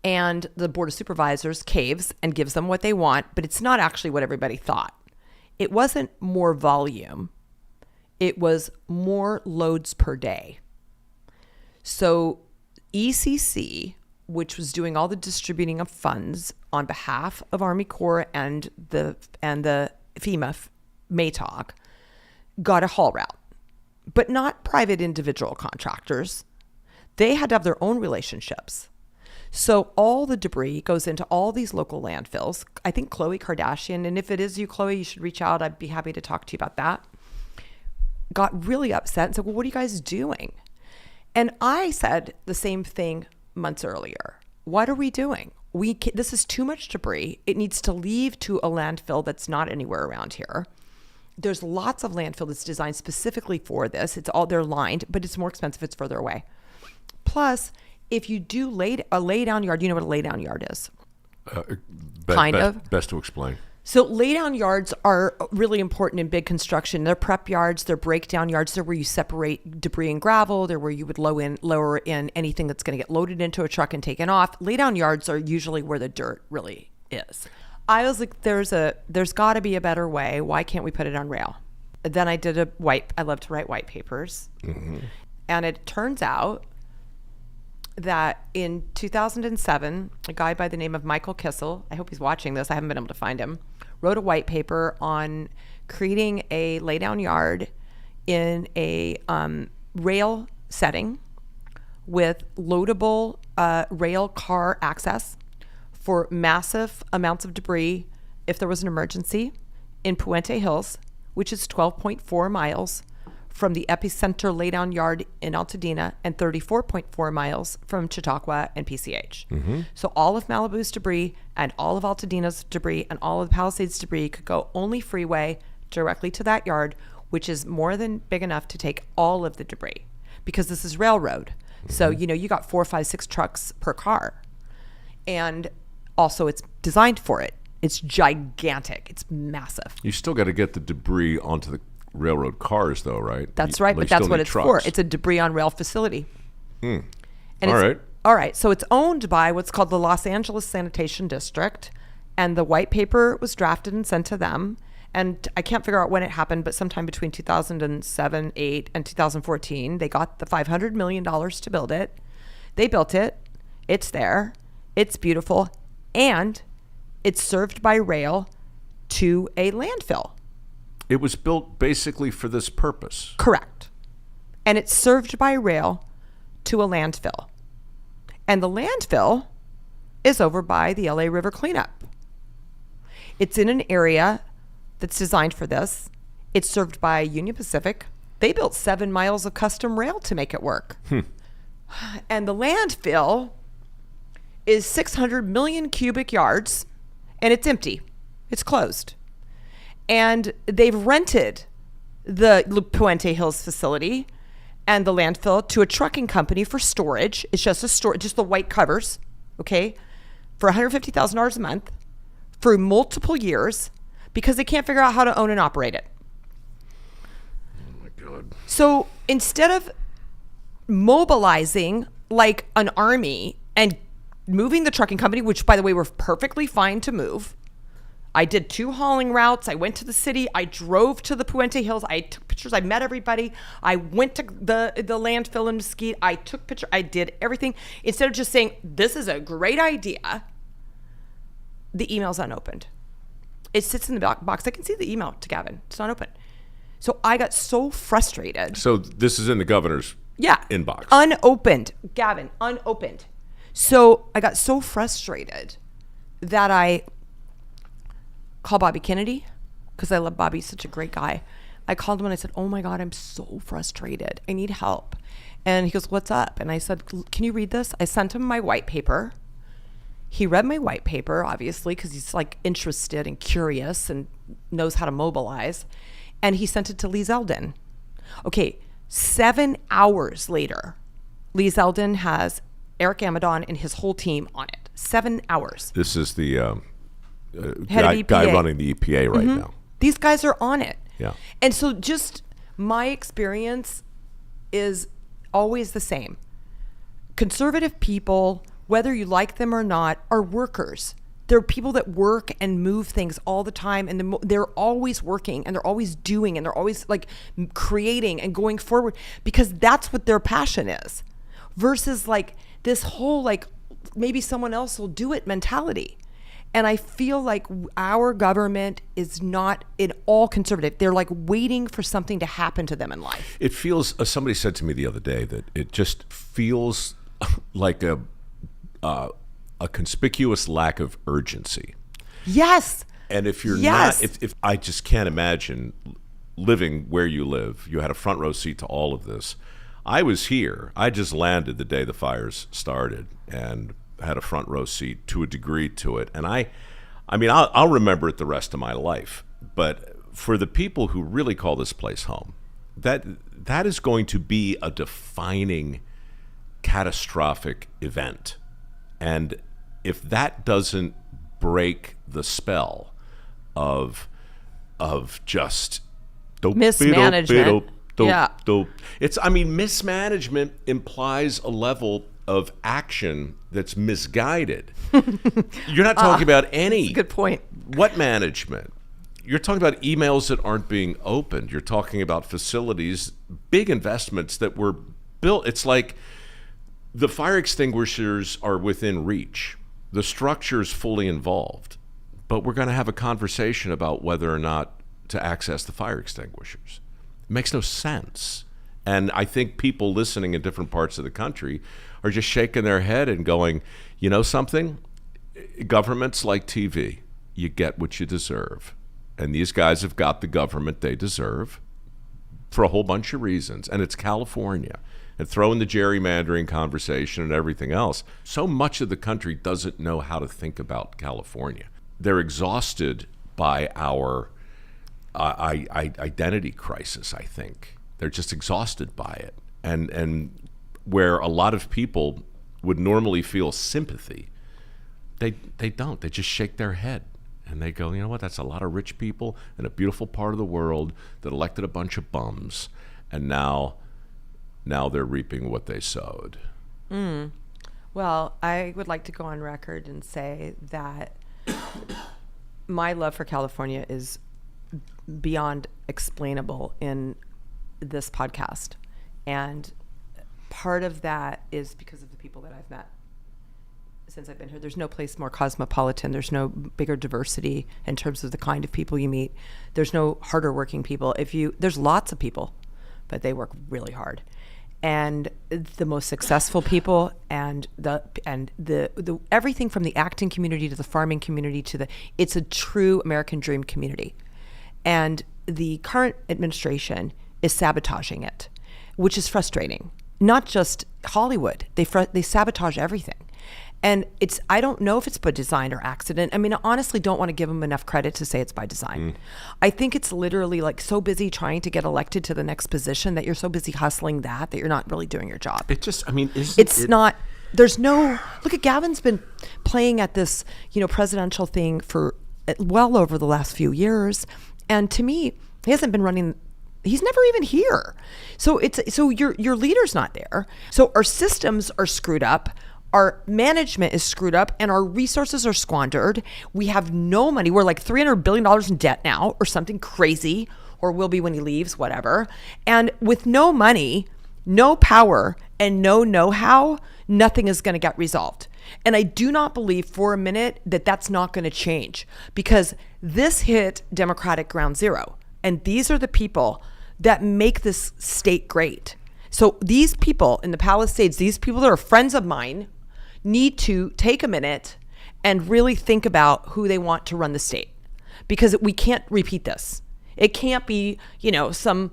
And the Board of Supervisors caves and gives them what they want, but it's not actually what everybody thought. It wasn't more volume. It was more loads per day. So ECC, which was doing all the distributing of funds on behalf of Army Corps and the FEMA MATOC, got a haul route, but not private individual contractors. They had to have their own relationships. So all the debris goes into all these local landfills. I think Khloe Kardashian, and if it is you, Khloe, you should reach out. I'd be happy to talk to you about that. Got really upset and said, well, what are you guys doing? And I said the same thing months earlier. What are we doing? This is too much debris. It needs to leave to a landfill that's not anywhere around here. There's lots of landfill that's designed specifically for this. They're lined, but it's more expensive. It's further away. Plus, if you do a lay down yard, you know what a lay down yard is? Best to explain. So lay down yards are really important in big construction. They're prep yards, they're breakdown yards. They're where you separate debris and gravel. They're where you would lower in anything that's going to get loaded into a truck and taken off. Lay down yards are usually where the dirt really is. I was like, there's got to be a better way. Why can't we put it on rail? Then I did I love to write white papers. Mm-hmm. And it turns out that in 2007, a guy by the name of Michael Kissel, I hope he's watching this, I haven't been able to find him, wrote a white paper on creating a laydown yard in a rail setting with loadable rail car access for massive amounts of debris if there was an emergency in Puente Hills, which is 12.4 miles from the epicenter laydown yard in Altadena and 34.4 miles from Chautauqua and PCH. Mm-hmm. So all of Malibu's debris and all of Altadena's debris and all of the Palisades debris could go only freeway directly to that yard, which is more than big enough to take all of the debris because this is railroad. Mm-hmm. So, you got 4, 5, 6 trucks per car. And also it's designed for it. It's gigantic. It's massive. You still got to get the debris onto the railroad cars, though, right? That's right, but that's what it's for. It's a debris on rail facility. Hmm. And all right. So it's owned by what's called the Los Angeles Sanitation District, and the white paper was drafted and sent to them. And I can't figure out when it happened, but sometime between 2007, 8, and 2014, they got the $500 million to build it. They built it. It's there. It's beautiful. And it's served by rail to a landfill. It was built basically for this purpose. Correct. And it's served by rail to a landfill. And the landfill is over by the LA River cleanup. It's in an area that's designed for this. It's served by Union Pacific. They built 7 miles of custom rail to make it work. And the landfill is 600 million cubic yards, and it's empty. It's closed. And they've rented the Puente Hills facility and the landfill to a trucking company for storage. It's just just the white covers, okay? for $150,000 a month for multiple years because they can't figure out how to own and operate it. Oh my God. So instead of mobilizing like an army and moving the trucking company, which by the way, we're perfectly fine to move. I did 2 hauling routes. I went to the city. I drove to the Puente Hills. I took pictures. I met everybody. I went to the landfill in Mesquite. I took pictures. I did everything. Instead of just saying, this is a great idea, the email's unopened. It sits in the box. I can see the email to Gavin. It's not open. So I got so frustrated. So this is in the governor's inbox. Unopened. Gavin, unopened. So I got so frustrated that I called Bobby Kennedy because I love Bobby. He's such a great guy. I called him and I said, oh my God, I'm so frustrated. I need help. And he goes, what's up? And I said, can you read this? I sent him my white paper. He read my white paper, obviously, because he's like interested and curious and knows how to mobilize. And he sent it to Lee Zeldin. Okay, 7 hours later, Lee Zeldin has Eric Amadon and his whole team on it. 7 hours. This is the Head of guy EPA. running the EPA right now. These guys are on it. Yeah. And so just my experience is always the same. Conservative people, whether you like them or not, are workers. They're people that work and move things all the time, and they're always working and they're always doing and they're always like creating and going forward because that's what their passion is, versus like this whole like maybe someone else will do it mentality. And I feel like our government is not at all conservative. They're like waiting for something to happen to them in life. It feels, somebody said to me the other day that it just feels like a conspicuous lack of urgency. Yes. And if you're Yes. not, if I just can't imagine living where you live, you had a front row seat to all of this. I was here. I just landed the day the fires started and had a front row seat to a degree to it. And I mean, I'll remember it the rest of my life. But for the people who really call this place home, that is going to be a defining, catastrophic event. And if that doesn't break the spell of just mismanagement. It's, I mean, mismanagement implies a level of action that's misguided. You're not talking about any. That's a good point. What management? You're talking about emails that aren't being opened. You're talking about facilities, big investments that were built. It's like the fire extinguishers are within reach. The structure's fully involved. But we're going to have a conversation about whether or not to access the fire extinguishers. It makes no sense. And I think people listening in different parts of the country are just shaking their head and going, you know something? Government's like TV. You get what you deserve. And these guys have got the government they deserve for a whole bunch of reasons. And it's California. And throw in the gerrymandering conversation and everything else. So much of the country doesn't know how to think about California. They're exhausted by our identity crisis, I think. They're just exhausted by it. And where a lot of people would normally feel sympathy, they don't. They just shake their head. And they go, you know what, that's a lot of rich people in a beautiful part of the world that elected a bunch of bums. And now they're reaping what they sowed. Well, I would like to go on record and say that my love for California is beyond explainable in this podcast. And part of that is because of the people that I've met since I've been here. There's no place more cosmopolitan. There's no bigger diversity in terms of the kind of people you meet. There's no harder working people. There's lots of people, but they work really hard. And the most successful people and the everything from the acting community to the farming community it's a true American dream community. And the current administration is sabotaging it, which is frustrating. Not just Hollywood. They sabotage everything. And I don't know if it's by design or accident. I mean, I honestly don't want to give them enough credit to say it's by design. I think it's literally like so busy trying to get elected to the next position that you're so busy hustling that you're not really doing your job. It just, I mean, It's not There's no, look at Gavin's been playing at this, presidential thing for well over the last few years. And to me, he hasn't been running, he's never even here. So your leader's not there. So our systems are screwed up. Our management is screwed up and our resources are squandered. We have no money. We're like $300 billion in debt now or something crazy, or will be when he leaves, whatever. And with no money, no power, and no know-how, nothing is going to get resolved. And I do not believe for a minute that that's not going to change, because this hit Democratic ground zero. And these are the people that make this state great. So these people in the Palisades, these people that are friends of mine, need to take a minute and really think about who they want to run the state, because we can't repeat this. It can't be, some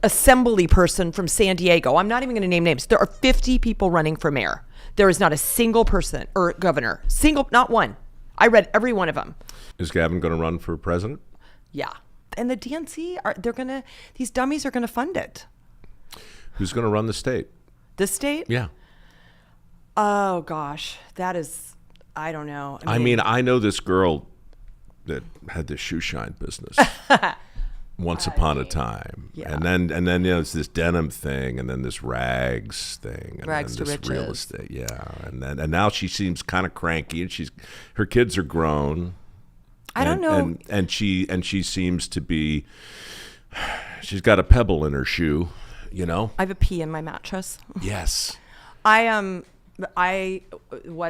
assembly person from San Diego. I'm not even going to name names. There are 50 people running for mayor. There is not a single person or governor, not one. I read every one of them. Is Gavin going to run for president? Yeah. And the DNC, these dummies are going to fund it. Who's going to run the state? This state? Yeah. Oh, gosh. That is, I don't know. I mean, I know this girl that had this shoe shine business. Once upon a time, yeah. and then it's this denim thing, and then this rags thing, and rags then to this riches. real estate, yeah, and now she seems kind of cranky, and her kids are grown. I don't know, and she seems to be, she's got a pebble in her shoe, I have a pea in my mattress. Yes, what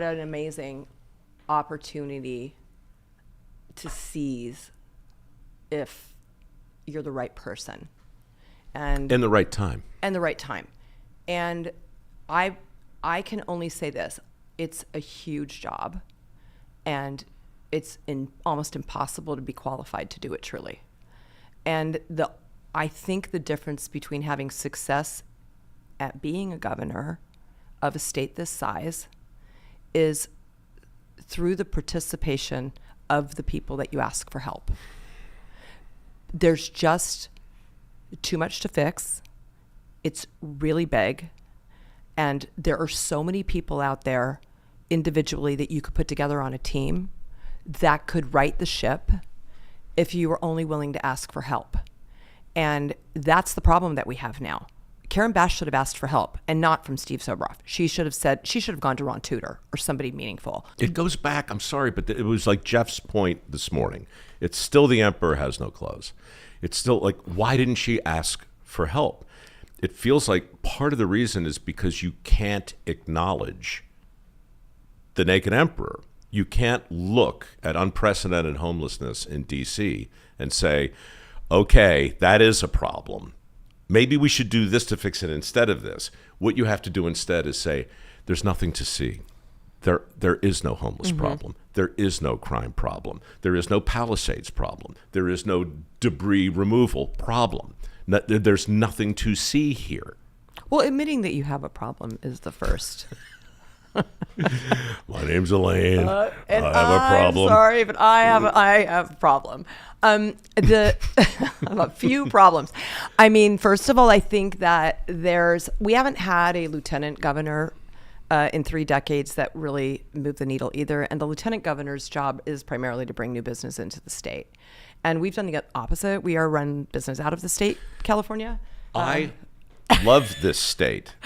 an amazing opportunity to seize if you're the right person and in the right time. And I can only say this: it's a huge job, and it's almost impossible to be qualified to do it truly. And I think the difference between having success at being a governor of a state this size is through the participation of the people that you ask for help. There's just too much to fix. It's really big. And there are so many people out there individually that you could put together on a team that could right the ship if you were only willing to ask for help. And that's the problem that we have now. Karen Bass should have asked for help, and not from Steve Sobroff. She should have gone to Ron Tudor or somebody meaningful. It goes back, I'm sorry, but it was like Jeff's point this morning. It's still the emperor has no clothes. It's still like, why didn't she ask for help? It feels like part of the reason is because you can't acknowledge the naked emperor. You can't look at unprecedented homelessness in D.C. and say, okay, that is a problem. Maybe we should do this to fix it instead of this. What you have to do instead is say, there's nothing to see. There is no homeless problem. There is no crime problem. There is no Palisades problem. There is no debris removal problem. There's nothing to see here. Well, admitting that you have a problem is the first. My name's Elaine. And I have a problem. I'm sorry, but I have a problem. I have a few problems. I mean, first of all, I think that we haven't had a lieutenant governor in 3 decades that really moved the needle either. And the lieutenant governor's job is primarily to bring new business into the state. And we've done the opposite. We are run business out of the state, California. I love this state.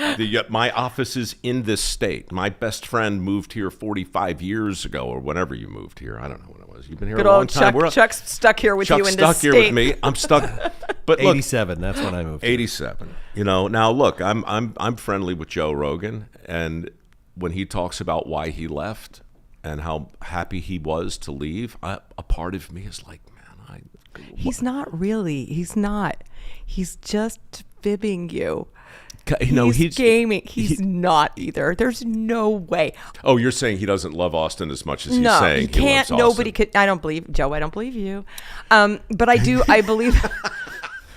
My office is in this state. My best friend moved here 45 years ago, or whenever you moved here. I don't know when it was. You've been here Good a long old time. Chuck's stuck here with you in this state. Chuck's stuck here with me. I'm stuck. But look, 87. That's when I moved. 87. Now look, I'm friendly with Joe Rogan, and when he talks about why he left and how happy he was to leave, a part of me is like, man, he's not really. He's not. He's just fibbing you. He's gaming. He's not either. There's no way. Oh, you're saying he doesn't love Austin as much as he's No, saying he can't. loves Austin. Nobody could. I don't believe Joe. I don't believe you. But I do. I believe.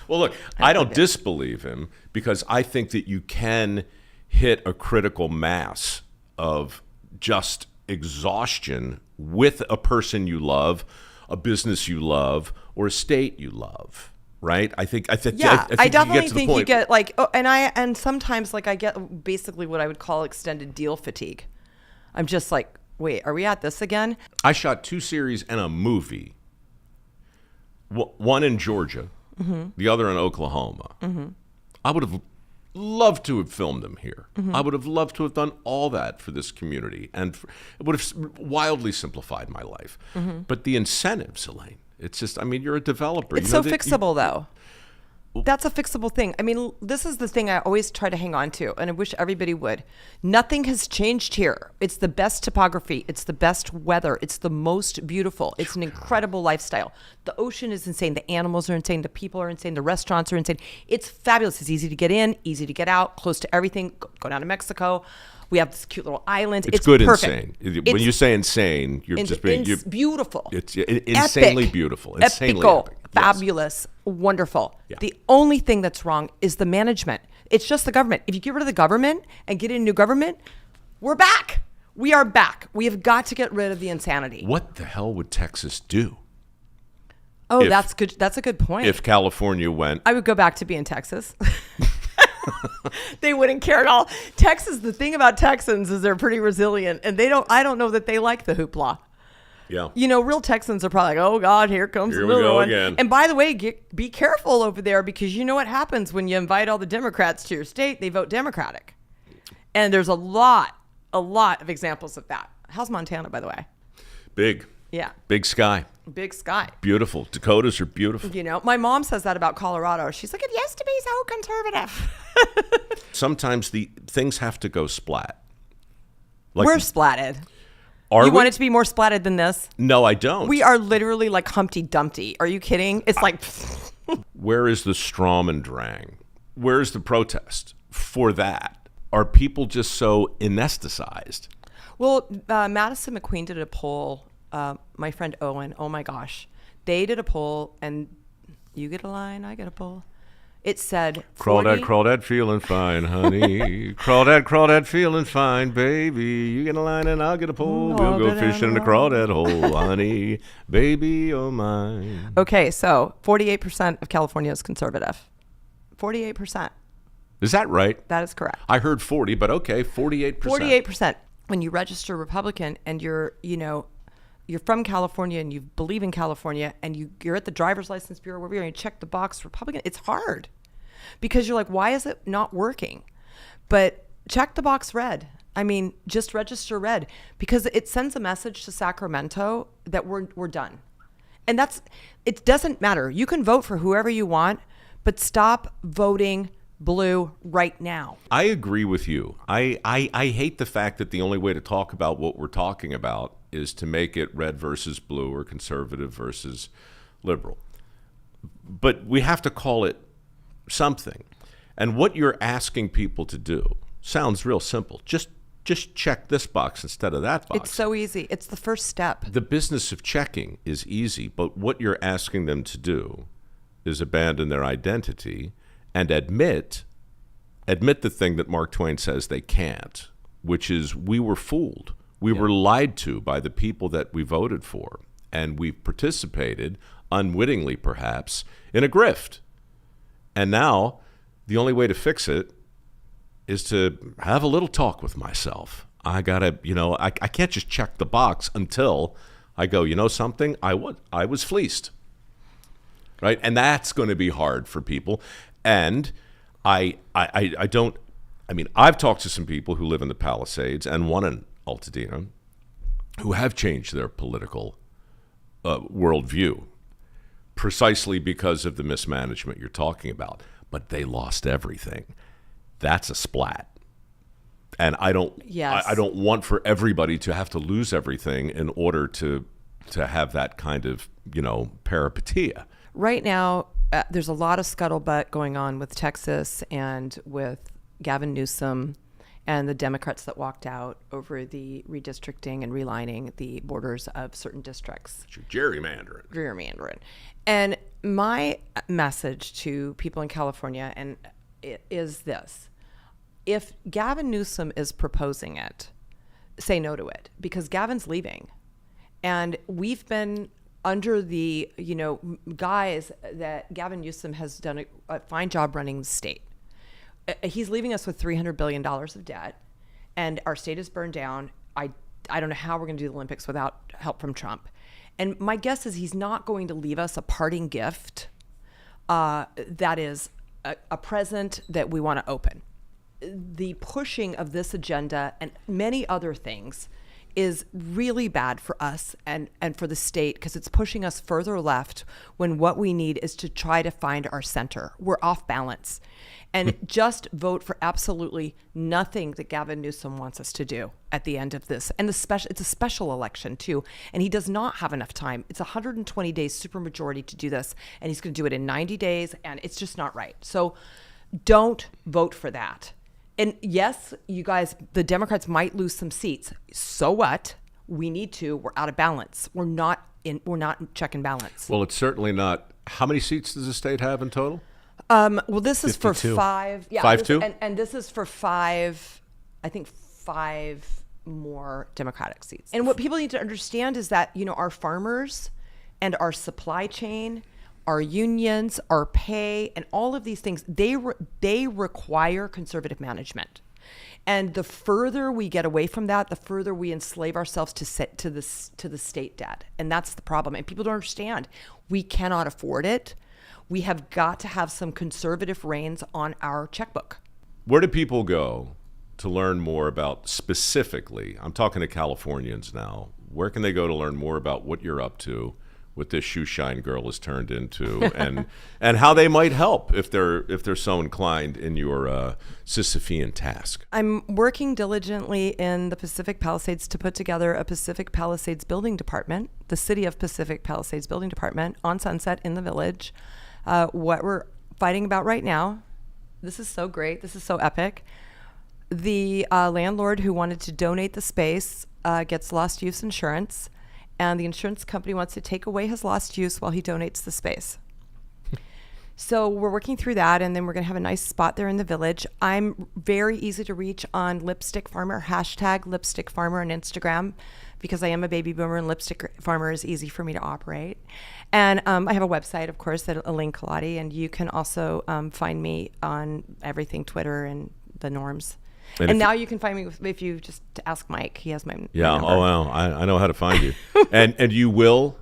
Well, look, I don't disbelieve him, because I think that you can hit a critical mass of just exhaustion with a person you love, a business you love, or a state you love. right? I think Yeah, I think I you definitely get to the think you point. get like, and sometimes like I get basically what I would call extended deal fatigue. I'm just like, wait, are we at this again? I shot 2 series and a movie. One in Georgia, the other in Oklahoma. I would have loved to have filmed them here. I would have loved to have done all that for this community, and it would have wildly simplified my life. But the incentives, Elaine, it's just, I mean, you're a developer. It's so fixable, though. That's a fixable thing. I mean, this is the thing I always try to hang on to, and I wish everybody would. Nothing has changed here. It's the best topography. It's the best weather. It's the most beautiful. It's an incredible lifestyle. The ocean is insane. The animals are insane. The people are insane. The restaurants are insane. It's fabulous. It's easy to get in, easy to get out, close to everything. Go down to Mexico. We have this cute little island. It's good perfect. insane. When you say insane, you're just being beautiful. It's insanely Epic. beautiful. Insanely Epical. epic. Yes. Fabulous. Wonderful. Yeah. The only thing that's wrong is the management. It's just the government. If you get rid of the government and get in a new government, we're back. We are back. We have got to get rid of the insanity. What the hell would Texas do Oh, if- that's good. That's a good point. if California went? I would go back to being Texas. They wouldn't care at all. Texas, the thing about Texans is they're pretty resilient, and I don't know that they like the hoopla. Yeah. You know, real Texans are probably like, oh, God, here comes Here we another go one. again. And by the way, be careful over there, because you know what happens when you invite all the Democrats to your state, they vote Democratic. And there's a lot of examples of that. How's Montana, by the way? Big. Yeah. Big sky. Big sky. Beautiful. Dakotas are beautiful. You know, my mom says that about Colorado. She's like, it used to be so conservative. Sometimes the things have to go splat. Like, We're splatted. are You we? want it to be more splatted than this? No, I don't. We are literally like Humpty Dumpty. Are you kidding? It's like, Where is the Strom and Drang? Where is the protest for that? Are people just so anesthetized? well, Madison McQueen did a poll. My friend Owen, oh my gosh. They did a poll, and you get a line, I get a poll. It said, Crawdad, feeling fine, honey. Crawdad, feeling fine, baby. You get a line and I'll get a pole. We'll go fishing in the crawdad hole, honey. Baby, oh mine. Okay, so 48% of California is conservative. 48%. Is that right? That is correct. I heard 40, but okay, 48%. 48%. When you register Republican and you're from California and you believe in California and you're at the driver's license bureau, wherever you're, and you check the box Republican, it's hard because you're like, why is it not working? But check the box red. I mean, just register red, because it sends a message to Sacramento that we're done. And it doesn't matter. You can vote for whoever you want, but stop voting blue right now. I agree with you. I hate the fact that the only way to talk about what we're talking about is to make it red versus blue or conservative versus liberal. But we have to call it something. And what you're asking people to do sounds real simple. Just check this box instead of that box. It's so easy. It's the first step. The business of checking is easy, but what you're asking them to do is abandon their identity and admit the thing that Mark Twain says they can't, which is we were fooled. We were lied to by the people that we voted for, and we've participated, unwittingly perhaps, in a grift. And now the only way to fix it is to have a little talk with myself. I gotta, I can't just check the box until I go, something, I was fleeced. Right? And that's going to be hard for people. And I've talked to some people who live in the Palisades and one in Altadena who have changed their political worldview precisely because of the mismanagement you're talking about. But they lost everything. That's a splat. And I don't want for everybody to have to lose everything in order to have that kind of, peripetia. Right now, there's a lot of scuttlebutt going on with Texas and with Gavin Newsom and the Democrats that walked out over the redistricting and relining the borders of certain districts. Gerrymandering. And my message to people in California is this. If Gavin Newsom is proposing it, say no to it, because Gavin's leaving. And we've been under the, guise that Gavin Newsom has done a fine job running the state. He's leaving us with $300 billion of debt, and our state is burned down. I don't know how we're going to do the Olympics without help from Trump. And my guess is he's not going to leave us a parting gift that is a present that we want to open. The pushing of this agenda and many other things is really bad for us and for the state, because it's pushing us further left when what we need is to try to find our center. We're off balance. And just vote for absolutely nothing that Gavin Newsom wants us to do at the end of this. And it's a special election too. And he does not have enough time. It's 120 days supermajority to do this. And he's going to do it in 90 days. And it's just not right. So don't vote for that. And yes, you guys, the Democrats might lose some seats. So what? We need to. We're out of balance. We're not in check and balance. Well, it's certainly not. How many seats does the state have in total? Well, this is 52. for 5. Yeah, 5-2? And this is for 5, I think 5 more Democratic seats. And what people need to understand is that, our farmers and our supply chain, our unions, our pay, and all of these things, they require conservative management. And the further we get away from that, the further we enslave ourselves to the state debt. And that's the problem. And people don't understand. We cannot afford it. We have got to have some conservative reins on our checkbook. Where do people go to learn more about specifically, I'm talking to Californians now, where can they go to learn more about what you're up to, what this shoe shine girl has turned into, and how they might help if they're so inclined in your Sisyphean task? I'm working diligently in the Pacific Palisades to put together a Pacific Palisades building department, the City of Pacific Palisades building department on Sunset in the Village. What we're fighting about right now, this is so great, this is so epic. The landlord who wanted to donate the space gets lost use insurance, and the insurance company wants to take away his lost use while he donates the space. So we're working through that, and then we're going to have a nice spot there in the Village. I'm very easy to reach on Lipstick Farmer, hashtag Lipstick Farmer on Instagram, because I am a baby boomer and Lipstick Farmer is easy for me to operate. And I have a website, of course, at Elaine Culotti, and you can also find me on everything, Twitter and the norms. And now you can find me if you just ask Mike. He has my number. Oh, well, I know how to find you. and you will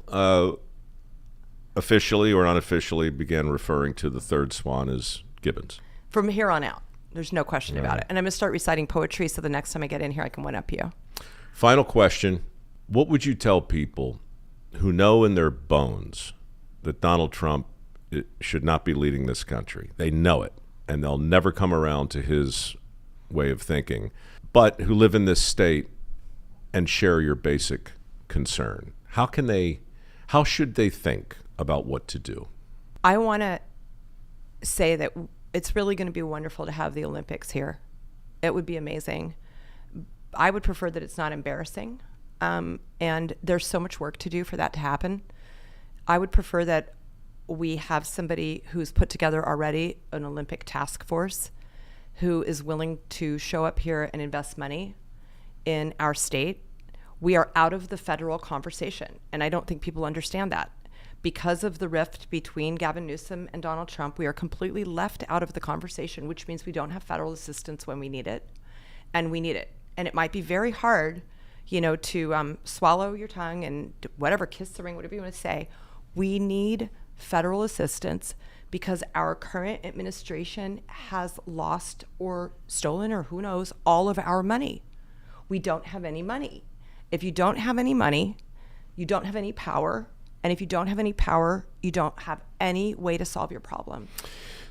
officially or unofficially begin referring to the third swan as Gibbons. From here on out. There's no question about it. And I'm going to start reciting poetry so the next time I get in here I can one-up you. Final question. What would you tell people who know in their bones that Donald Trump should not be leading this country? They know it, and they'll never come around to his way of thinking, but who live in this state and share your basic concern. How should they think about what to do? I want to say that it's really going to be wonderful to have the Olympics here. It would be amazing. I would prefer that it's not embarrassing. And there's so much work to do for that to happen. I would prefer that we have somebody who's put together already an Olympic task force who is willing to show up here and invest money in our state. We are out of the federal conversation, and I don't think people understand that. Because of the rift between Gavin Newsom and Donald Trump, we are completely left out of the conversation, which means we don't have federal assistance when we need it, and we need it. And it might be very hard, to swallow your tongue and whatever, kiss the ring, whatever you want to say. We need federal assistance because our current administration has lost or stolen, or who knows, all of our money. We don't have any money. If you don't have any money, you don't have any power. And if you don't have any power, you don't have any way to solve your problem.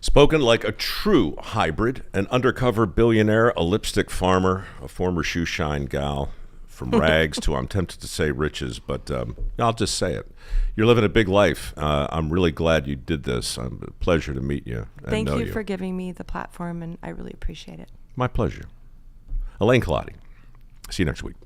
Spoken like a true hybrid, an undercover billionaire, a lipstick farmer, a former shoe shine gal, from rags to, I'm tempted to say riches, but I'll just say it. You're living a big life. I'm really glad you did this. A pleasure to meet you and Thank know you for giving me the platform, and I really appreciate it. My pleasure. Elaine Culotti. See you next week.